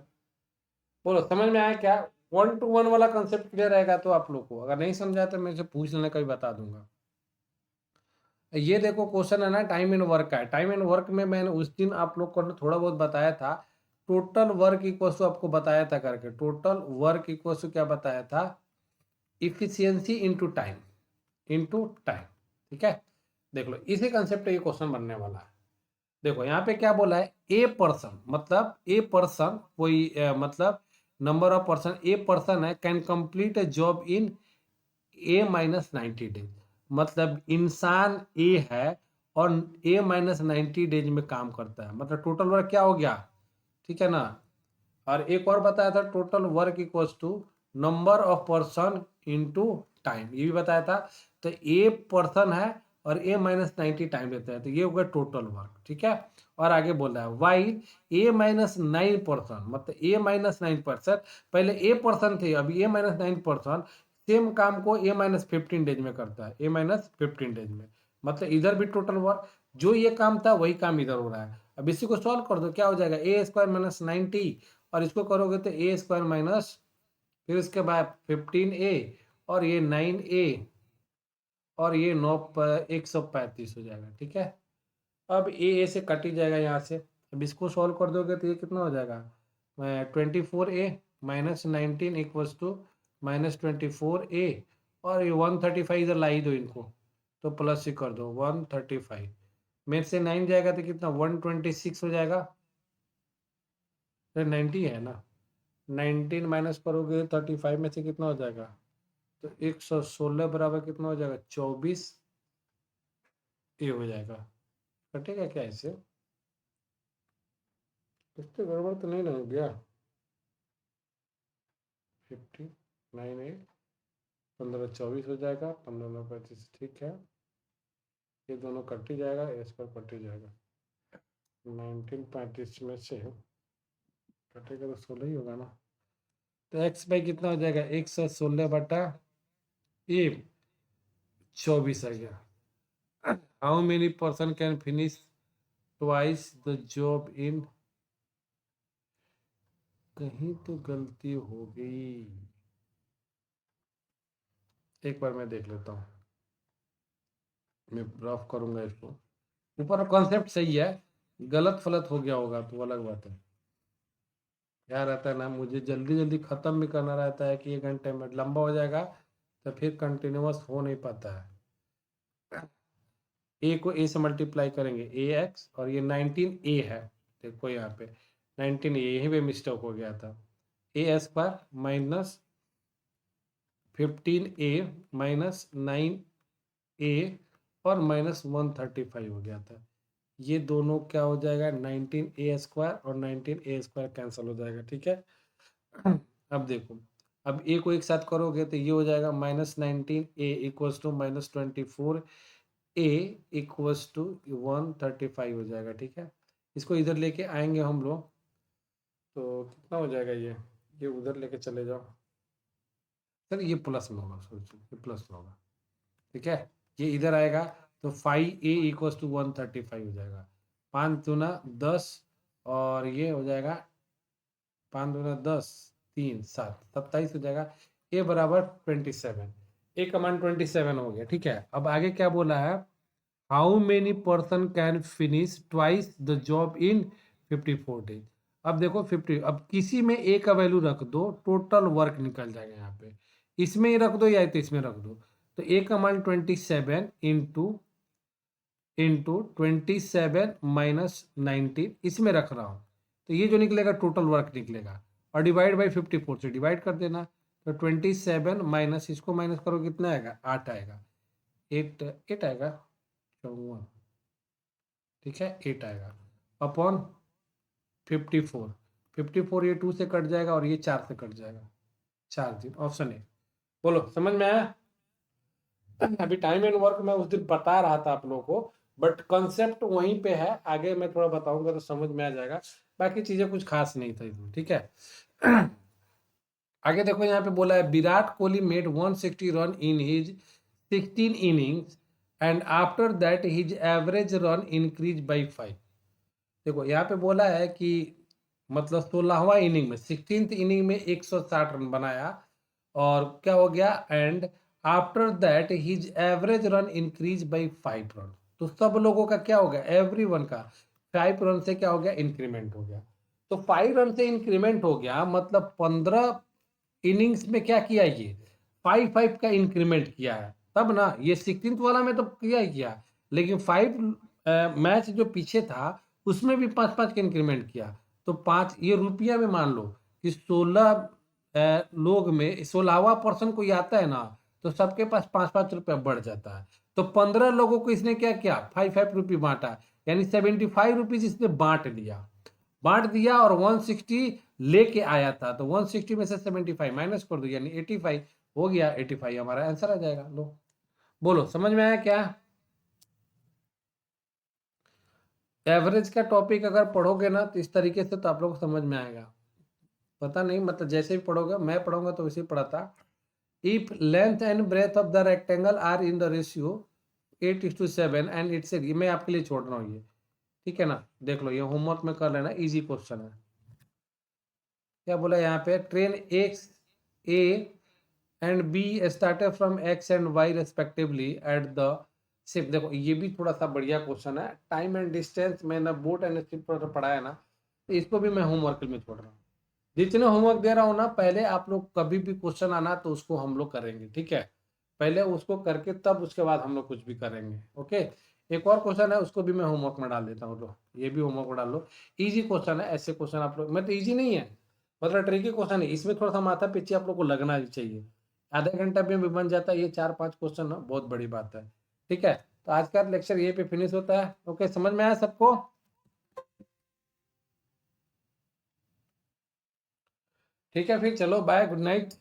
बोलो समझ में आया क्या? 1 to 1 वाला कंसेप्ट क्लियर रहेगा तो आप लोग को, अगर नहीं समझा तो मेरे से पूछ लेना, कभी बता दूंगा। ये देखो क्वेश्चन है ना टाइम एंड वर्क का है। टाइम एंड वर्क में मैंने उस दिन आप लोग को थोड़ा बहुत बताया था, टोटल वर्क इक्वल टू आपको बताया था करके, टोटल वर्क इक्वल टू क्या बताया था, efficiency into time, into time. ठीक है, देख लो इसी कंसेप्ट पे ये क्वेश्चन बनने वाला है। देखो यहाँ पे क्या बोला है, ए पर्सन, मतलब ए पर्सन कोई मतलब number of person, a person है can complete a job in A-90 days, मतलब इंसान ए है और A-90 डेज में काम करता है, मतलब टोटल वर्क क्या हो गया, ठीक है ना। और एक और बताया था total work equals to number of person into time, ये भी बताया था। तो ए पर्सन है और A-90 टाइम लेता है, तो ये हो गया टोटल वर्क। ठीक है, और आगे बोल रहा है वाइल A-9 पर्सन, मतलब A-9 पर्सन, पहले ए पर्सन थे अभी A-9 पर्सन सेम काम को A-15 डेज में करता है, A-15 डेज में, मतलब इधर भी टोटल वर्क, जो ये काम था वही काम इधर हो रहा है। अब इसी को सॉल्व कर दो, क्या हो जाएगा A² - 90, और इसको करोगे तो A² माइनस, फिर उसके बाद 15A, और ये 9A, और ये 135 हो जाएगा। ठीक है, अब ए से कट ही जाएगा यहाँ से। अब इसको सॉल्व कर दोगे तो ये कितना हो जाएगा, 24A - 19 इक्वल्स टू -24A, और ये 135 इधर ला ही दो इनको, तो प्लस ही कर दो 135 में से 9 जाएगा तो कितना 126 हो जाएगा, 90 है ना, 19 माइनस करोगे 35 में से कितना हो जाएगा, तो 116 बराबर कितना हो जाएगा 24 ये हो जाएगा। कटेगा क्या इससे, कुछ तो गड़बड़ तो नहीं ना हो गया। 59 15 24 हो जाएगा, 15 9 35, ठीक है, ये दोनों कट ही जाएगा, एस पर कट ही जाएगा। 1935 में से कटेगा तो 16 ही होगा ना, तो एक्स बाई कितना हो जाएगा 116 बटा ये 24 आ गया। How many person can finish twice the job in, कहीं तो गलती हो गई, एक बार मैं देख लेता हूँ, मैं रफ करूंगा इसको, ऊपर कॉन्सेप्ट सही है, गलत फलत हो गया होगा तो अलग बात है। क्या रहता है ना, मुझे जल्दी जल्दी खत्म भी करना रहता है कि 1 घंटे में लंबा हो जाएगा तो फिर कंटिन्यूअस हो नहीं पाता है। ए को ए से मल्टीप्लाई करेंगे AX, और ये 19A है, देखो यहाँ पे 19A, यहीं पे मिस्टेक हो गया था, A² minus 15A minus 9A और माइनस 135 हो गया था। ये दोनों क्या हो जाएगा 19A² और 19A² कैंसिल हो जाएगा। ठीक है, अब देखो, अब ए को एक साथ करोगे तो ये हो जाएगा -19A equals to -24A equals to 135 हो जाएगा। ठीक है, इसको इधर लेके आएंगे हम लोग तो कितना हो जाएगा, ये उधर लेके चले जाओ सर, ये प्लस में होगा, सोचो ये प्लस में होगा। ठीक है, ये इधर आएगा तो 5A इक्वल्स टू 135 हो जाएगा, 5 दूना 10, और ये हो जाएगा 5 दूना 10, 3 7 27 हो जाएगा, ए बराबर 27, ए कमांड 27 हो गया। ठीक है, अब आगे क्या बोला है, how many person can finish twice the job in 54 days. अब देखो 50, अब किसी में ए का वैल्यू रख दो, टोटल वर्क निकल जाएगा यहाँ पे, इसमें ही रख दो या तो इसमें रख दो। तो ए का मान 27 इंटू 27 माइनस 19 इसमें रख रहा हूँ। तो ये जो निकलेगा टोटल वर्क निकलेगा, और डिवाइड बाई 54 से डिवाइड कर देना। तो 27 माइनस इसको माइनस करो, कितना आएगा? 8 आएगा। 8 आएगा, 54, ठीक है, 8 आएगा अपॉन 54। 54 ये 2 से कट जाएगा और ये 4 से कट जाएगा। 4 दिन, ऑप्शन ए। बोलो, समझ में आया? अभी टाइम एंड वर्क मैं उस दिन बता रहा था आप लोगों को, बट कंसेप्ट वहीं पे है, आगे मैं थोड़ा बताऊंगा तो समझ में आ जाएगा। बाकी चीजें कुछ खास नहीं था इसमें, ठीक है। आगे देखो, यहाँ पे बोला है Virat Kohli made 160 run in his 16 innings and after that his average run increase by 5। देखो यहाँ पे बोला है कि मतलब 16वां इनिंग में, 16th इनिंग में 160 रन बनाया, और क्या हो गया, and after that his average run increase by 5 run. तो सब लोगों का क्या हो गया, एवरीवन का 5 रन से क्या हो गया, इंक्रीमेंट हो गया। तो 5 रन से इंक्रीमेंट हो गया, मतलब 15 इनिंग्स में क्या किया, ये 5 का इंक्रीमेंट किया है तब ना। ये 16th वाला में तो किया ही किया, लेकिन 5 मैच जो पीछे था उसमें भी 5 का इंक्रीमेंट किया। तो 5 ये रुपया में मान लो कि 16 लोग में 16वां पर्सन कोई आता है ना, तो सबके पास 5 रुपया बढ़ जाता है। तो 15 लोगों को इसने क्या किया, 5 रुपये बांटा, यानी 75 रुपीज इसने बांट दिया और 160 लेके आया था। तो 160 में से 75 माइनस कर दो, यानी 85 हो गया। 85 हमारा आंसर आ जाएगा। लो, बोलो, समझ में आया क्या? एवरेज का टॉपिक अगर पढ़ोगे ना तो इस तरीके से तो आप लोग को समझ में आएगा। पता नहीं, मतलब जैसे भी पढ़ोगे, मैं पढ़ूंगा तो वैसे ही पढ़ाता। If length and breadth of the rectangle are in the ratio 8:7 and its, ये मैं आपके लिए छोड़ रहा हूँ ये, ठीक है ना। देख लो, ये होमवर्क में कर लेना, इजी क्वेश्चन है। क्या बोला यहाँ पे, train X A and B started from X and Y respectively at the ship. देखो ये भी थोड़ा सा बढ़िया क्वेश्चन है। टाइम एंड डिस्टेंस में ना बोट एंड शिप पर पढ़ाया ना, तो इसको भी मैं होमवर्क में छोड़ रहा हूँ। जितने होमवर्क दे रहा हूँ ना, पहले आप लोग कभी भी क्वेश्चन आना तो उसको हम लोग करेंगे, ठीक है। पहले उसको करके तब उसके बाद हम लोग कुछ भी करेंगे, ओके। एक और क्वेश्चन है, उसको भी मैं होमवर्क में डाल देता हूँ। लो, ये भी होमवर्क में डाल लो। इजी क्वेश्चन है, ऐसे क्वेश्चन आप लोग, मतलब इजी नहीं है, मतलब ट्रिकी क्वेश्चन है। इसमें थोड़ा सा माथा पीछे आप लोग को लगना भी चाहिए। आधा घंटा में भी बन जाता है ये 4-5 क्वेश्चन ना, बहुत बड़ी बात है, ठीक है। तो आज का लेक्चर ये पे फिनिश होता है। ओके, समझ में आया सबको? ठीक है, फिर चलो, बाय, गुड नाइट।